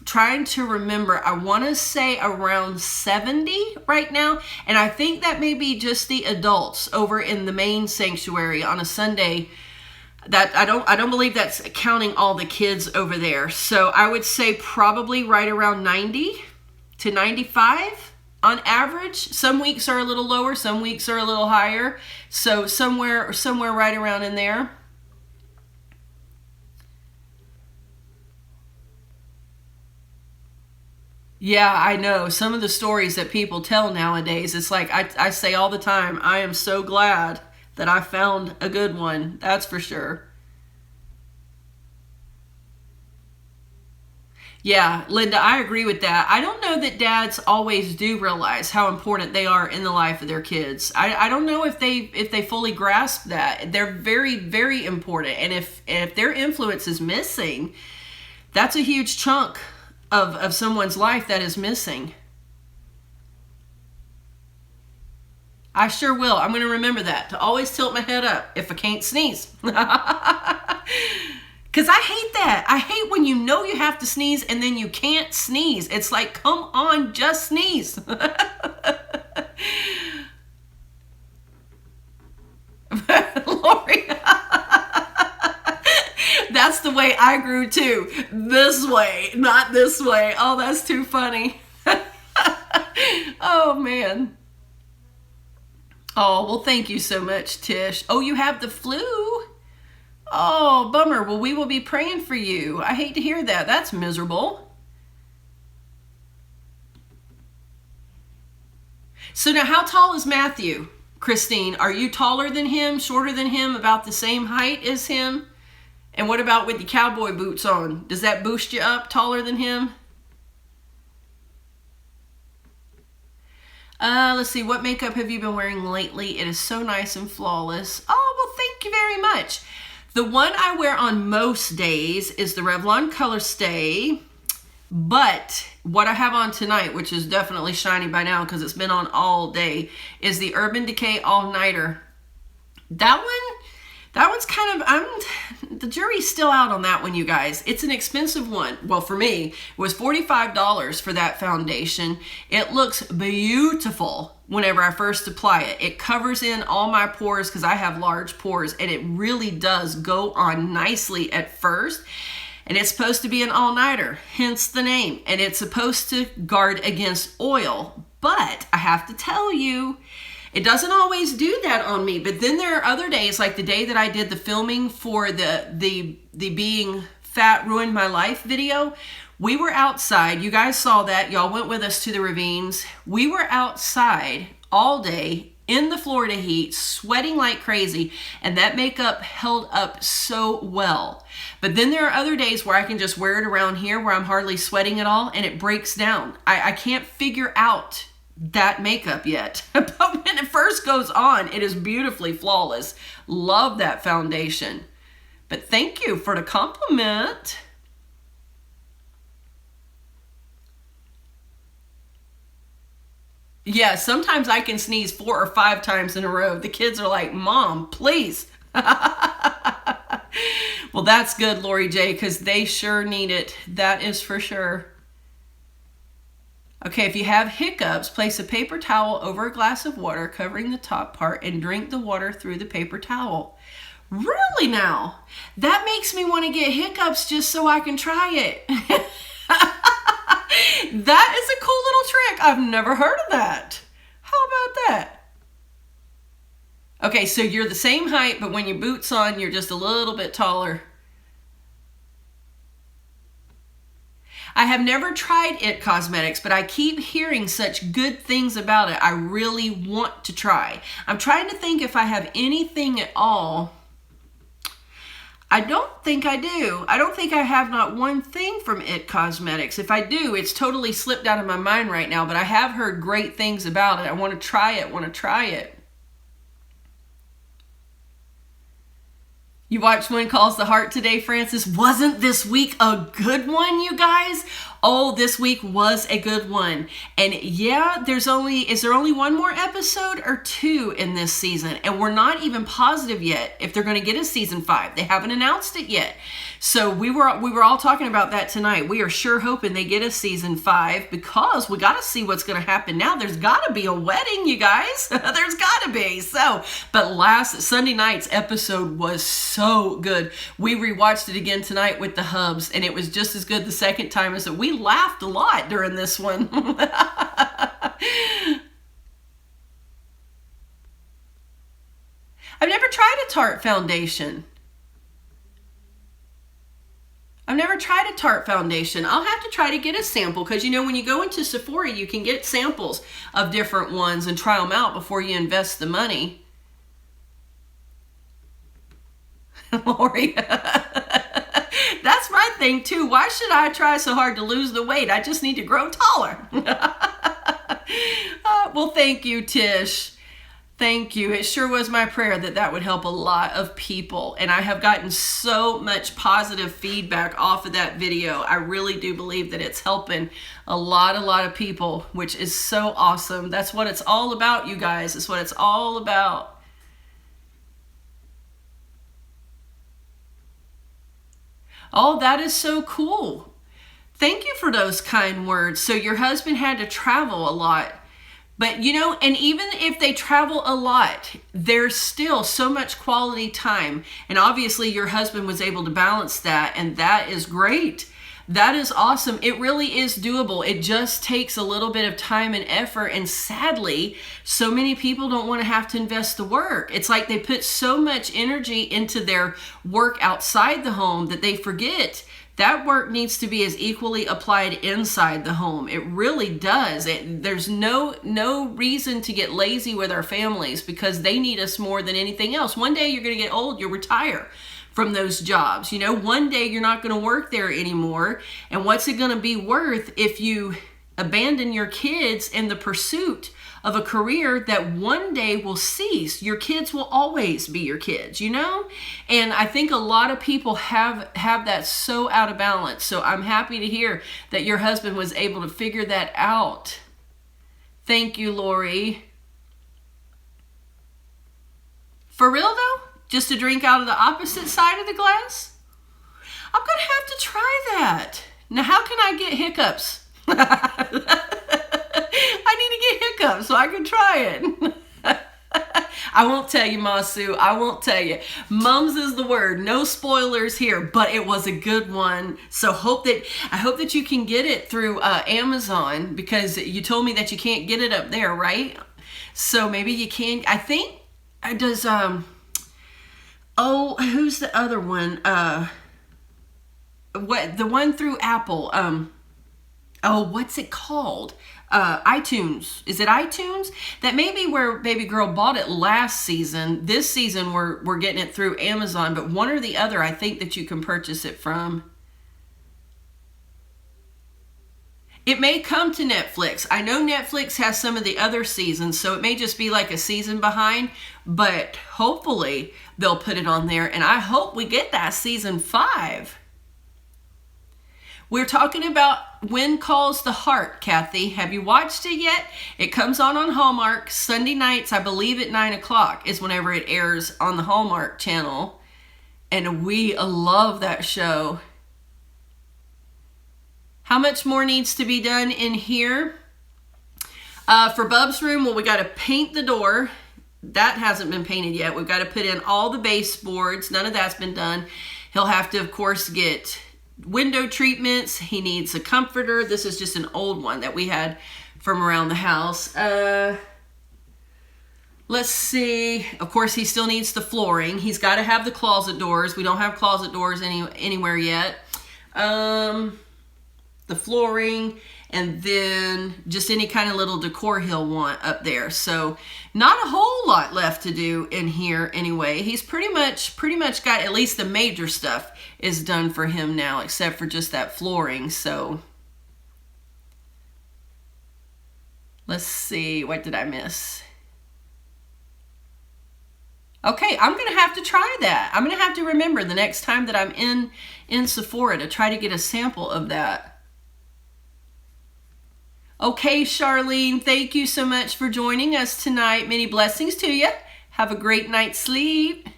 trying to remember, I want to say around 70 right now. And I think that may be just the adults over in the main sanctuary on a Sunday. That I don't believe that's counting all the kids over there. So I would say probably right around 90 to 95. On average. Some weeks are a little lower, some weeks are a little higher. So somewhere right around in there. Yeah, I know. Some of the stories that people tell nowadays, it's like I say all the time, I am so glad that I found a good one. That's for sure. Yeah, Linda, I agree with that. I don't know that dads always do realize how important they are in the life of their kids. I don't know if they fully grasp that. They're very, very important. And if their influence is missing, that's a huge chunk of someone's life that is missing. I sure will. I'm going to remember that, to always tilt my head up if I can't sneeze. Because I hate that. I hate when you know you have to sneeze and then you can't sneeze. It's like, come on, just sneeze. Lord That's the way I grew too. This way, not this way. Oh, that's too funny. Oh, man. Oh, well, thank you so much, Tish. Oh, you have the flu? Oh, bummer. Well, we will be praying for you. I hate to hear that. That's miserable. So now, how tall is Matthew, Christine? Are you taller than him, shorter than him, about the same height as him? And what about with the cowboy boots on? Does that boost you up taller than him? Let's see. What makeup have you been wearing lately? It is so nice and flawless. Oh, well, thank you very much. The one I wear on most days is the Revlon Color Stay. But what I have on tonight, which is definitely shiny by now because it's been on all day, is the Urban Decay All Nighter. That one's kind of, the jury's still out on that one, you guys. It's an expensive one. Well, for me, it was $45 for that foundation. It looks beautiful whenever I first apply it. It covers in all my pores because I have large pores, and it really does go on nicely at first. And it's supposed to be an all-nighter, hence the name. And it's supposed to guard against oil. But I have to tell you, it doesn't always do that on me. But then there are other days, like the day that I did the filming for the Being Fat Ruined My Life video. We were outside. You guys saw that. Y'all went with us to the ravines. We were outside all day in the Florida heat, sweating like crazy, and that makeup held up so well. But then there are other days where I can just wear it around here where I'm hardly sweating at all, and it breaks down. I can't figure out that makeup yet. But when it first goes on, it is beautifully flawless. Love that foundation. But thank you for the compliment. Yeah, sometimes I can sneeze 4 or 5 times in a row. The kids are like, Mom, please. Well, that's good, Lori J, because they sure need it. That is for sure. Okay, if you have hiccups, place a paper towel over a glass of water covering the top part and drink the water through the paper towel. Really now? That makes me want to get hiccups just so I can try it. That is a cool little trick. I've never heard of that. How about that? Okay, so you're the same height, but when your boots on, you're just a little bit taller. I have never tried IT Cosmetics, but I keep hearing such good things about it. I really want to try. I'm trying to think if I have anything at all. I don't think I do. I don't think I have not one thing from IT Cosmetics. If I do, it's totally slipped out of my mind right now, but I have heard great things about it. I want to try it, You watched One Calls the Heart today, Francis. Wasn't this week a good one, you guys? Oh, this week was a good one. And yeah, is there only one more episode or 2 in this season? And we're not even positive yet if they're going to get a season 5. They haven't announced it yet. So we were all talking about that tonight. We are sure hoping they get a season 5 because we got to see what's going to happen now. There's got to be a wedding, you guys. There's got to be. But last Sunday night's episode was so good. We rewatched it again tonight with the hubs, and it was just as good the second time as it. We laughed a lot during this one. I've never tried a Tarte foundation. I'll have to try to get a sample because, when you go into Sephora, you can get samples of different ones and try them out before you invest the money. Lori, that's my thing too. Why should I try so hard to lose the weight? I just need to grow taller. Well, thank you, Tish. Thank you. It sure was my prayer that would help a lot of people. And I have gotten so much positive feedback off of that video. I really do believe that it's helping a lot of people, which is so awesome. That's what it's all about, you guys. It's what it's all about. Oh, that is so cool. Thank you for those kind words. So your husband had to travel a lot. But, and even if they travel a lot, there's still so much quality time. And obviously your husband was able to balance that, and that is great. That is awesome. It really is doable. It just takes a little bit of time and effort. And sadly, so many people don't want to have to invest the work. It's like they put so much energy into their work outside the home that they forget that work needs to be as equally applied inside the home. It really does. There's no reason to get lazy with our families, because they need us more than anything else. One day you're going to get old, you'll retire from those jobs. One day you're not going to work there anymore. And what's it going to be worth if you abandon your kids in the pursuit of a career that one day will cease? Your kids will always be your kids, And I think a lot of people have that so out of balance. So I'm happy to hear that your husband was able to figure that out. Thank you, Lori. For real though? Just to drink out of the opposite side of the glass? I'm going to have to try that. Now, how can I get hiccups? I need to get hiccups so I can try it. I won't tell you, Masu. I won't tell you. Mums is the word. No spoilers here, but it was a good one. So I hope that you can get it through Amazon, because you told me that you can't get it up there, right? So maybe you can. I think does who's the other one? The one through Apple? What's it called? iTunes. Is it iTunes? That may be where Baby Girl bought it last season. This season we're getting it through Amazon, but one or the other I think that you can purchase it from. It may come to Netflix. I know Netflix has some of the other seasons, so it may just be like a season behind, but hopefully they'll put it on there, and I hope we get that season 5. We're talking about When Calls the Heart, Kathy. Have you watched it yet? It comes on Hallmark Sunday nights, I believe at 9 o'clock is whenever it airs on the Hallmark channel. And we love that show. How much more needs to be done in here? For Bub's room, well, we got to paint the door. That hasn't been painted yet. We've got to put in all the baseboards. None of that's been done. He'll have to, of course, get window treatments. He needs a comforter. This is just an old one that we had from around the house. Let's see. Of course, he still needs the flooring. He's got to have the closet doors. We don't have closet doors anywhere yet. The flooring, and then just any kind of little decor he'll want up there. So not a whole lot left to do in here anyway. He's pretty much got at least the major stuff is done for him now, except for just that flooring. So let's see, what did I miss? Okay, I'm going to have to try that. I'm going to have to remember the next time that I'm in Sephora to try to get a sample of that. Okay, Charlene, thank you so much for joining us tonight. Many blessings to you. Have a great night's sleep.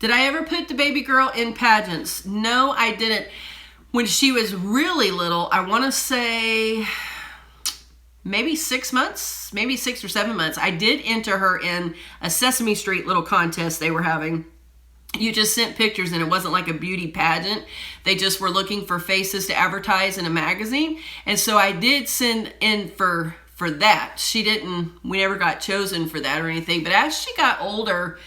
Did I ever put the baby girl in pageants? No, I didn't. When she was really little, I want to say maybe 6 months, maybe 6 or 7 months, I did enter her in a Sesame Street little contest they were having. You just sent pictures, and it wasn't like a beauty pageant. They just were looking for faces to advertise in a magazine. And so I did send in for that. We never got chosen for that or anything. But as she got older,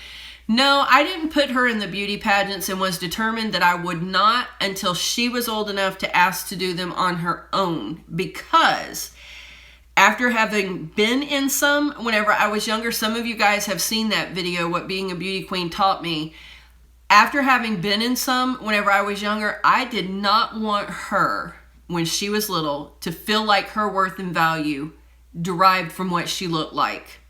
no, I didn't put her in the beauty pageants, and was determined that I would not until she was old enough to ask to do them on her own. Because after having been in some, whenever I was younger, some of you guys have seen that video, What Being a Beauty Queen Taught Me. After having been in some, whenever I was younger, I did not want her, when she was little, to feel like her worth and value derived from what she looked like.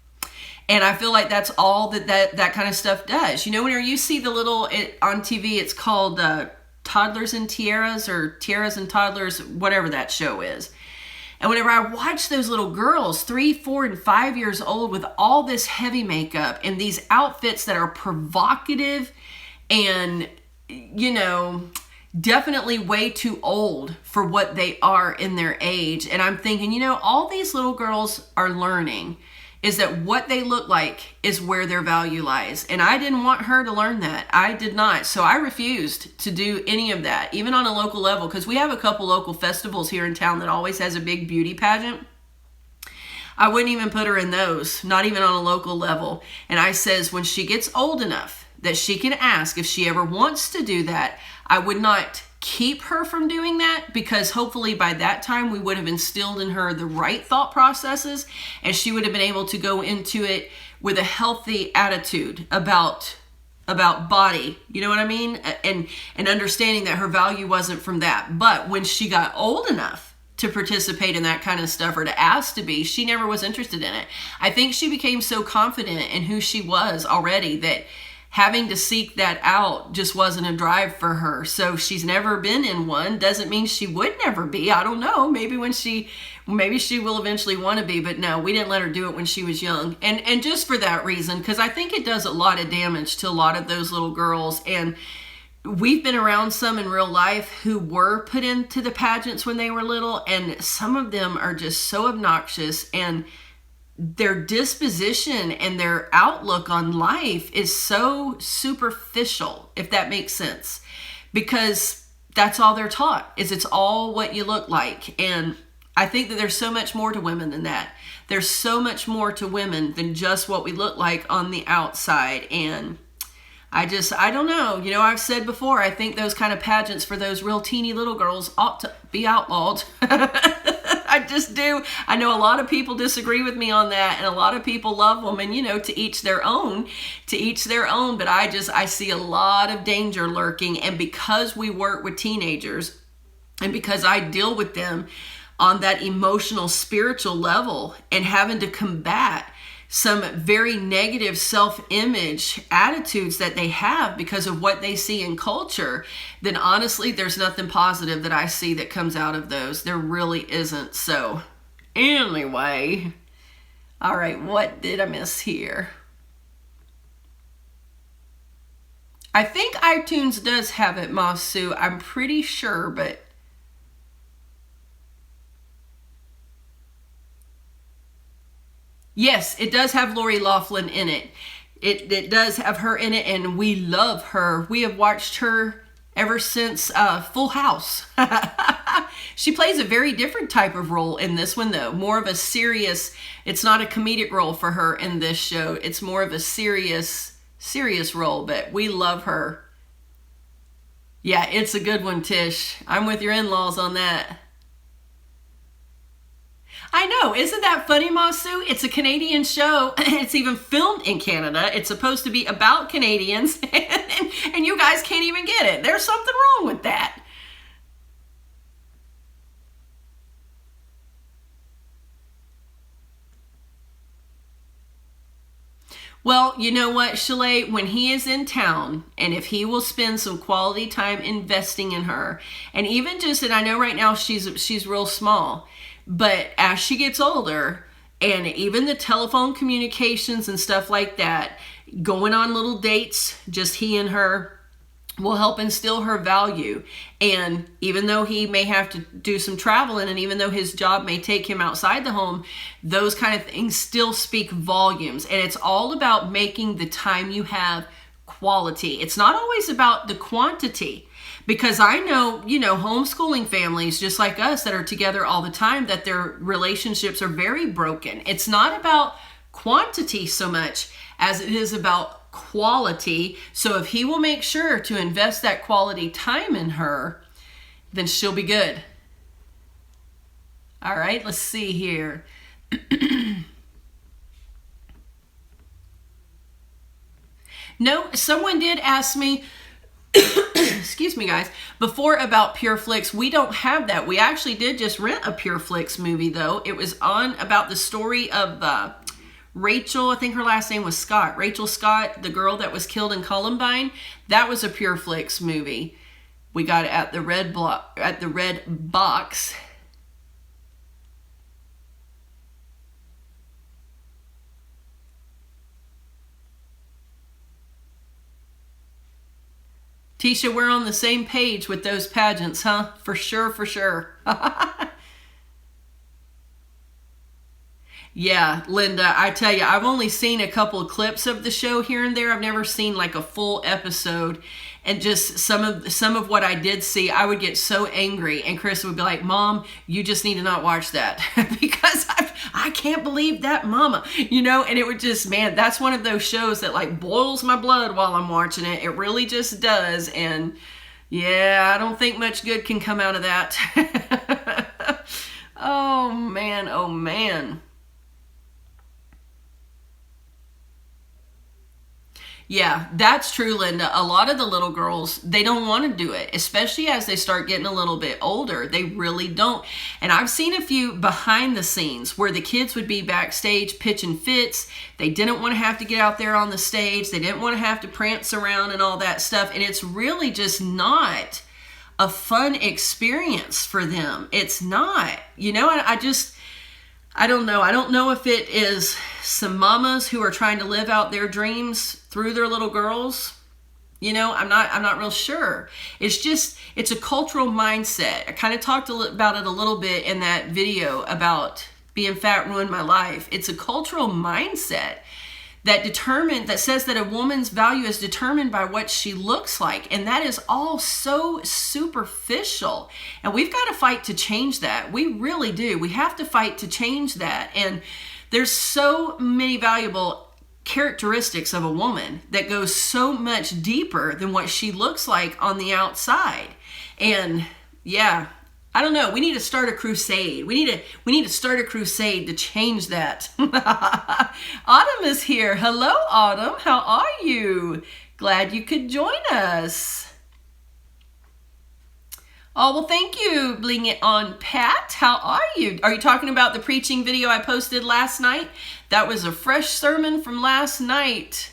And I feel like that's all that kind of stuff does. Whenever you see the little, on TV, it's called Toddlers and Tiaras, or Tiaras and Toddlers, whatever that show is. And whenever I watch those little girls, 3, 4, and 5 years old, with all this heavy makeup and these outfits that are provocative and, definitely way too old for what they are in their age. And I'm thinking, you know, all these little girls are learning is that what they look like is where their value lies. And I didn't want her to learn that. I did not. So I refused to do any of that, even on a local level, because we have a couple local festivals here in town that always has a big beauty pageant. I wouldn't even put her in those, not even on a local level. And I says, when she gets old enough that she can ask if she ever wants to do that, I would not keep her from doing that, because hopefully by that time we would have instilled in her the right thought processes, and she would have been able to go into it with a healthy attitude about body, you know what I mean? And understanding that her value wasn't from that. But when she got old enough to participate in that kind of stuff, or to ask to be, she never was interested in it. I think she became so confident in who she was already that having to seek that out just wasn't a drive for her. So she's never been in one. Doesn't mean she would never be. I don't know. Maybe she will eventually want to be, but no, we didn't let her do it when she was young. And just for that reason, because I think it does a lot of damage to a lot of those little girls. And we've been around some in real life who were put into the pageants when they were little, and some of them are just so obnoxious, and their disposition and their outlook on life is so superficial, if that makes sense, because that's all they're taught, is it's all what you look like. And I think that there's so much more to women than that. There's so much more to women than just what we look like on the outside. And I don't know. You know, I've said before, I think those kind of pageants for those real teeny little girls ought to be outlawed. I just do. I know a lot of people disagree with me on that, and a lot of people love them, and, you know, to each their own, but I see a lot of danger lurking. And because we work with teenagers, and because I deal with them on that emotional, spiritual level, and having to combat some very negative self-image attitudes that they have because of what they see in culture, then honestly, there's nothing positive that I see that comes out of those. There really isn't. So anyway, all right, what did I miss here? I think iTunes does have it, Masu. I'm pretty sure, but yes, it does have Lori Loughlin in it. It does have her in it, and we love her. We have watched her ever since Full House. She plays a very different type of role in this one, though. More of a serious, it's not a comedic role for her in this show. It's more of a serious role, but we love her. Yeah, it's a good one, Tish. I'm with your in-laws on that. I know. Isn't that funny, Masu? It's a Canadian show. It's even filmed in Canada. It's supposed to be about Canadians, and you guys can't even get it. There's something wrong with that. Well, you know what, Chalet, when he is in town, and if he will spend some quality time investing in her, and even just, and I know right now she's real small, but as she gets older, and even the telephone communications and stuff like that, going on little dates, just he and her, will help instill her value. And even though he may have to do some traveling, and even though his job may take him outside the home, those kind of things still speak volumes. And it's all about making the time you have quality. It's not always about the quantity. Because I know, you know, homeschooling families just like us that are together all the time, that their relationships are very broken. It's not about quantity so much as it is about quality. So if he will make sure to invest that quality time in her, then she'll be good. All right, let's see here. No, someone did ask me, excuse me guys, before about PureFlix. We don't have that. We actually did just rent a PureFlix movie though. It was on about the story of Rachel, I think her last name was Scott. Rachel Scott, the girl that was killed in Columbine. That was a PureFlix movie. We got it at the Red Box. Tisha, we're on the same page with those pageants, huh? For sure, for sure. Yeah, Linda, I tell you, I've only seen a couple of clips of the show here and there. I've never seen like a full episode. And just some of what I did see, I would get so angry. And Chris would be like, Mom, you just need to not watch that. Because I can't believe that, Mama. You know, and it would just, man, that's one of those shows that like boils my blood while I'm watching it. It really just does. And yeah, I don't think much good can come out of that. Oh, man. Oh, man. Yeah, that's true, Linda. A lot of the little girls, they don't want to do it, especially as they start getting a little bit older. They really don't. And I've seen a few behind the scenes where the kids would be backstage pitching fits. They didn't want to have to get out there on the stage. They didn't want to have to prance around and all that stuff. And it's really just not a fun experience for them. It's not. You know, I don't know. I don't know if it is some mamas who are trying to live out their dreams through their little girls. You know, I'm not real sure. It's a cultural mindset. I kind of talked about it a little bit in that video about being fat ruined my life. It's a cultural mindset that says that a woman's value is determined by what she looks like. And that is all so superficial. And we've got to fight to change that. We really do. We have to fight to change that. And there's so many valuable characteristics of a woman that goes so much deeper than what she looks like on the outside. And yeah, I don't know. We need to start a crusade. We need to start a crusade to change that. Autumn is here. Hello, Autumn. How are you? Glad you could join us. Oh, well, thank you, Bling It On Pat. How are you? Are you talking about the preaching video I posted last night? That was a fresh sermon from last night.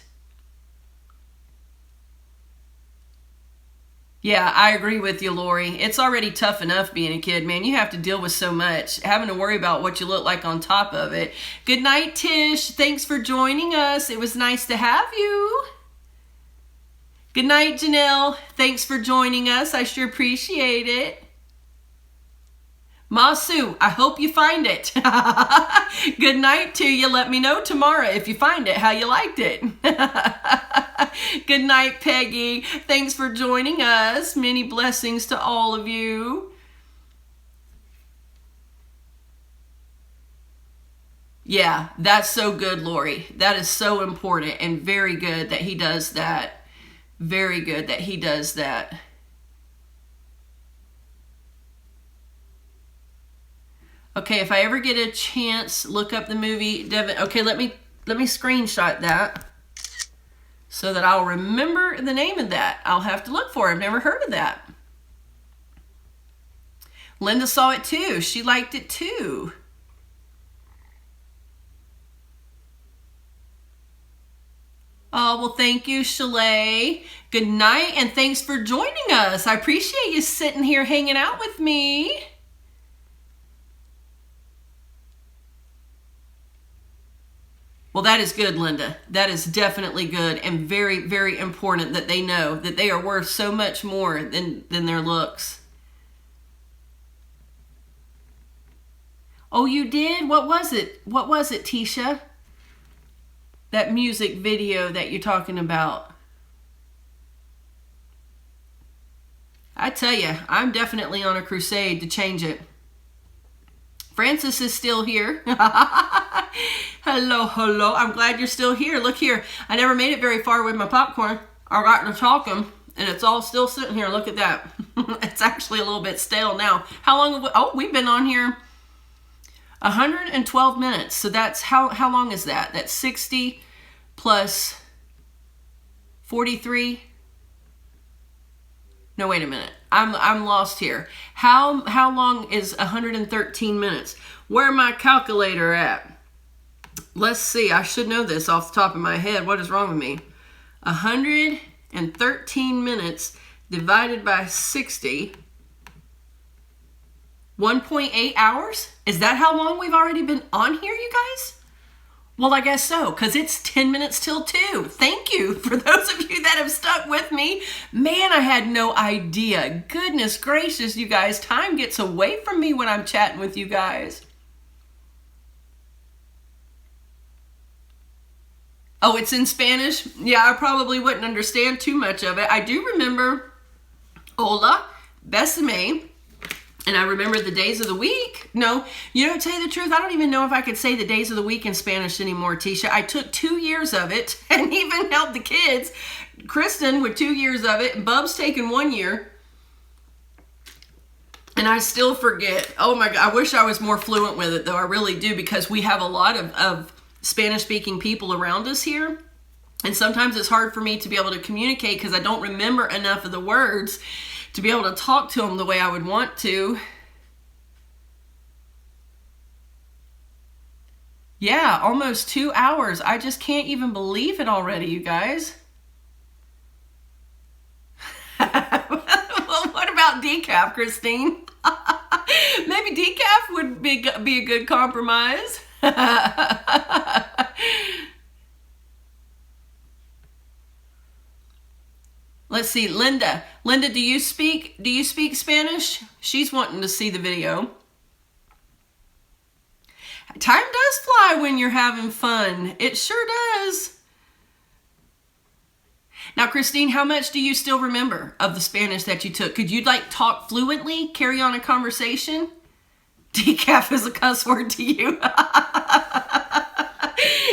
Yeah, I agree with you, Lori. It's already tough enough being a kid, man. You have to deal with so much, having to worry about what you look like on top of it. Good night, Tish. Thanks for joining us. It was nice to have you. Good night, Janelle. Thanks for joining us. I sure appreciate it. Masu, I hope you find it. Good night to you. Let me know tomorrow if you find it, how you liked it. Good night, Peggy. Thanks for joining us. Many blessings to all of you. Yeah, that's so good, Lori. That is so important and very good that he does that. Very good that he does that. Okay, if I ever get a chance, look up the movie Devin. Okay, let me screenshot that so that I'll remember the name of that. I'll have to look for it. I've never heard of that. Linda saw it too. She liked it too. Oh, well, thank you, Shalay. Good night, and thanks for joining us. I appreciate you sitting here hanging out with me. Well, that is good, Linda. That is definitely good and very, very important that they know that they are worth so much more than their looks. Oh, you did? What was it? What was it, Tisha? That music video that you're talking about. I tell you, I'm definitely on a crusade to change it. Francis is still here. Hello, hello. I'm glad you're still here. Look here. I never made it very far with my popcorn. I got to talking, and it's all still sitting here. Look at that. It's actually a little bit stale now. How long have we, oh, we've been on here 112 minutes. So that's, how long is that? That's 60 plus 43. No, wait a minute. I'm lost here. How long is 113 minutes? Where my calculator at? Let's see. I should know this off the top of my head. What is wrong with me? 113 minutes divided by 60. 1.8 hours? Is that how long we've already been on here, you guys? Well, I guess so, because it's 10 minutes till 2. Thank you for those of you that have stuck with me. Man, I had no idea. Goodness gracious, you guys. Time gets away from me when I'm chatting with you guys. Oh, it's in Spanish? Yeah, I probably wouldn't understand too much of it. I do remember hola, besame, and I remember the days of the week. No, you know, to tell you the truth, I don't even know if I could say the days of the week in Spanish anymore, Tisha. I took 2 years of it and even helped the kids. Kristen with 2 years of it, and Bub's taken 1 year. And I still forget. Oh my God, I wish I was more fluent with it though. I really do, because we have a lot of Spanish-speaking people around us here. And sometimes it's hard for me to be able to communicate because I don't remember enough of the words to be able to talk to them the way I would want to. Yeah, almost 2 hours. I just can't even believe it already, you guys. Well, what about decaf, Christine? Maybe decaf would be a good compromise. Let's see, Linda. Linda, do you speak Spanish? She's wanting to see the video. Time does fly when you're having fun. It sure does. Now, Christine, how much do you still remember of the Spanish that you took? Could you like talk fluently, carry on a conversation? Decaf is a cuss word to you.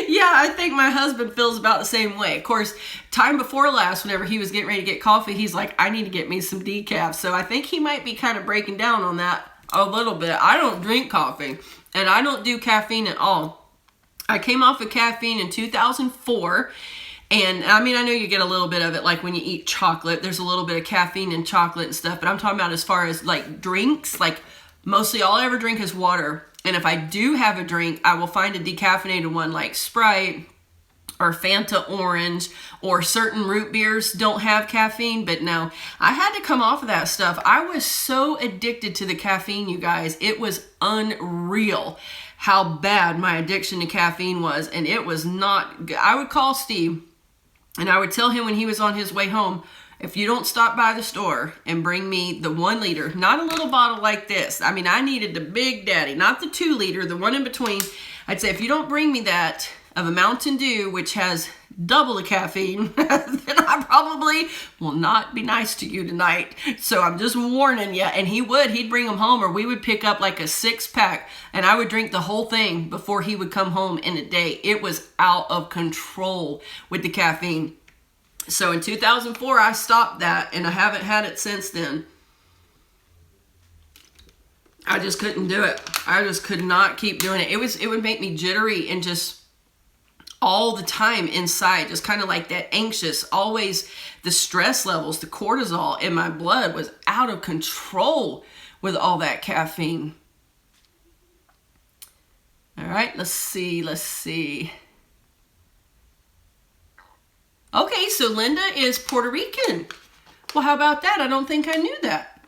Yeah, I think my husband feels about the same way. Of course, time before last, whenever he was getting ready to get coffee, he's like, I need to get me some decaf. So I think he might be kind of breaking down on that a little bit. I don't drink coffee, and I don't do caffeine at all. I came off of caffeine in 2004. And I mean, I know you get a little bit of it, like when you eat chocolate, there's a little bit of caffeine in chocolate and stuff. But I'm talking about as far as like drinks, like mostly all I ever drink is water. And if I do have a drink, I will find a decaffeinated one like Sprite or Fanta Orange, or certain root beers don't have caffeine. But no, I had to come off of that stuff. I was so addicted to the caffeine, you guys. It was unreal how bad my addiction to caffeine was. And it was not good. I would call Steve and I would tell him when he was on his way home, if you don't stop by the store and bring me the 1 liter, not a little bottle like this. I mean, I needed the big daddy, not the 2 liter, the one in between. I'd say, if you don't bring me that of a Mountain Dew, which has double the caffeine, then I probably will not be nice to you tonight. So I'm just warning you. And he'd bring them home, or we would pick up like a 6-pack and I would drink the whole thing before he would come home in a day. It was out of control with the caffeine. So in 2004, I stopped that, and I haven't had it since then. I just couldn't do it. I just could not keep doing it. It would make me jittery and just all the time inside, just kind of like that anxious, always the stress levels, the cortisol in my blood was out of control with all that caffeine. All right, let's see. Okay, so Linda is Puerto Rican. Well, how about that? I don't think I knew that.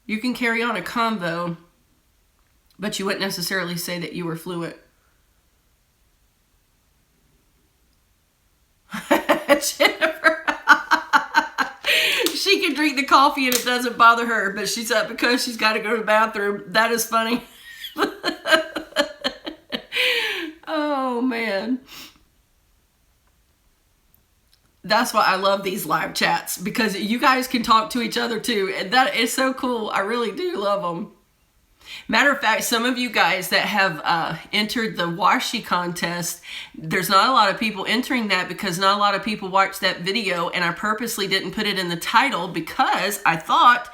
You can carry on a convo, but you wouldn't necessarily say that you were fluent. Jennifer. She can drink the coffee and it doesn't bother her, but she's up because she's got to go to the bathroom. That is funny. Oh man, that's why I love these live chats, because you guys can talk to each other too, and that is so cool. I really do love them. Matter of fact, some of you guys that have entered the washi contest, there's not a lot of people entering that because not a lot of people watched that video, and I purposely didn't put it in the title because I thought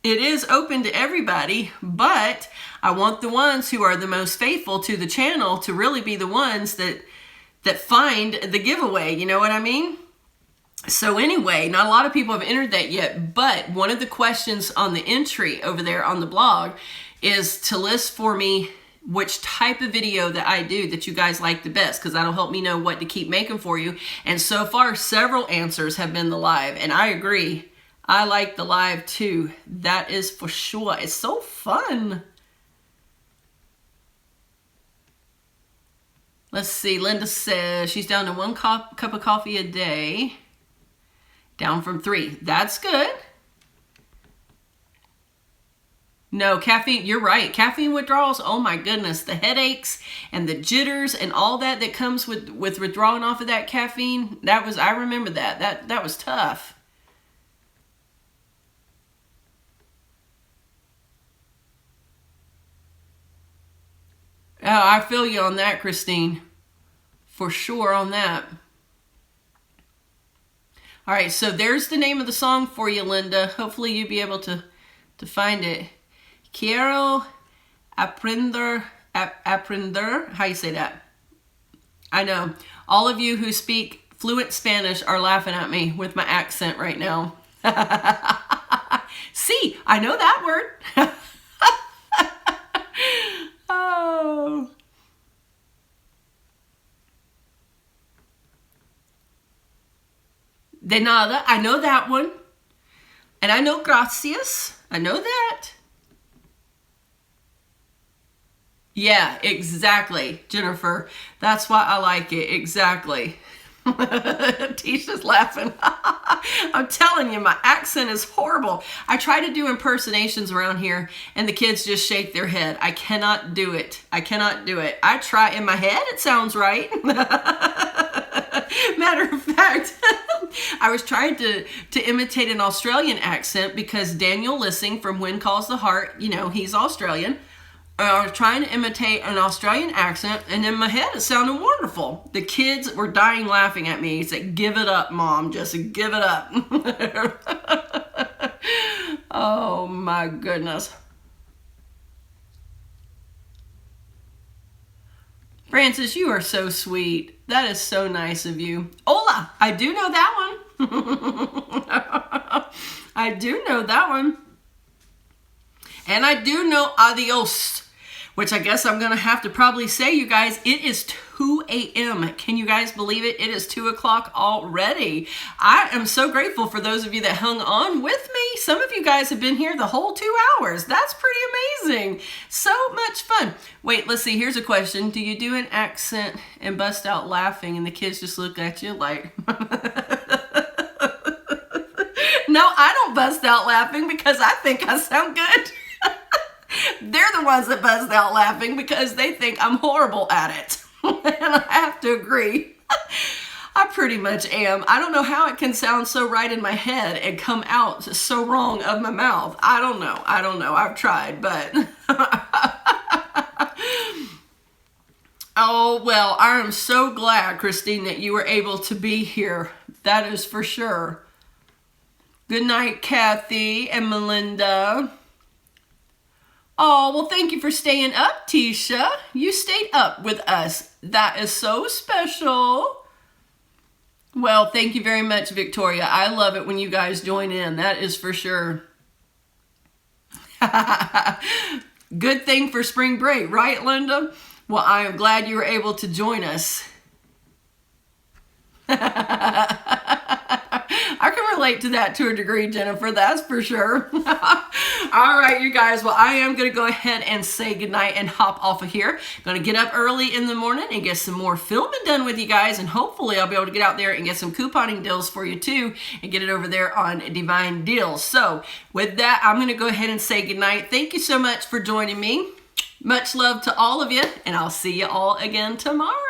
it is open to everybody, but I want the ones who are the most faithful to the channel to really be the ones that find the giveaway. You know what I mean? So anyway, not a lot of people have entered that yet, but one of the questions on the entry over there on the blog is to list for me which type of video that I do that you guys like the best, because that'll help me know what to keep making for you. And so far, several answers have been the live, and I agree. I like the live too. That is for sure. It's so fun. Let's see. Linda says she's down to 1 cup of coffee a day. Down from 3. That's good. No, caffeine, you're right. Caffeine withdrawals, oh my goodness. The headaches and the jitters and all that comes with withdrawing off of that caffeine. I remember that. That was tough. Oh, I feel you on that, Christine. For sure on that. All right, so there's the name of the song for you, Linda. Hopefully you'll be able to find it. Quiero aprender, how you say that? I know. All of you who speak fluent Spanish are laughing at me with my accent right now. See, I know that word. Oh. De nada, I know that one. And I know gracias. I know that. Yeah, exactly, Jennifer. That's why I like it. Exactly. Tisha's laughing. I'm telling you, my accent is horrible. I try to do impersonations around here, and the kids just shake their head. I cannot do it. I cannot do it. I try. In my head, it sounds right. Matter of fact, I was trying to imitate an Australian accent because Daniel Lissing from When Calls the Heart, you know, he's Australian. I was trying to imitate an Australian accent, and in my head it sounded wonderful. The kids were dying laughing at me. He said, "Give it up, Mom. Just give it up." Oh my goodness. Francis, you are so sweet. That is so nice of you. Hola, I do know that one. I do know that one. And I do know adios, which I guess I'm going to have to probably say, you guys, it is 2 a.m. Can you guys believe it? It is 2 o'clock already. I am so grateful for those of you that hung on with me. Some of you guys have been here the whole 2 hours. That's pretty amazing. So much fun. Wait, let's see. Here's a question. Do you do an accent and bust out laughing and the kids just look at you like... No, I don't bust out laughing because I think I sound good. They're the ones that bust out laughing because they think I'm horrible at it. And I have to agree. I pretty much am. I don't know how it can sound so right in my head and come out so wrong of my mouth. I don't know. I've tried, but... Oh, well, I am so glad, Christine, that you were able to be here. That is for sure. Good night, Kathy and Melinda. Oh, well, thank you for staying up, Tisha. You stayed up with us. That is so special. Well, thank you very much, Victoria. I love it when you guys join in. That is for sure. Good thing for spring break, right, Linda? Well, I am glad you were able to join us. I can relate to that to a degree, Jennifer, that's for sure. All right, you guys. Well, I am going to go ahead and say goodnight and hop off of here. Going to get up early in the morning and get some more filming done with you guys. And hopefully I'll be able to get out there and get some couponing deals for you too and get it over there on DeeVine Deals. So with that, I'm going to go ahead and say goodnight. Thank you so much for joining me. Much love to all of you, and I'll see you all again tomorrow.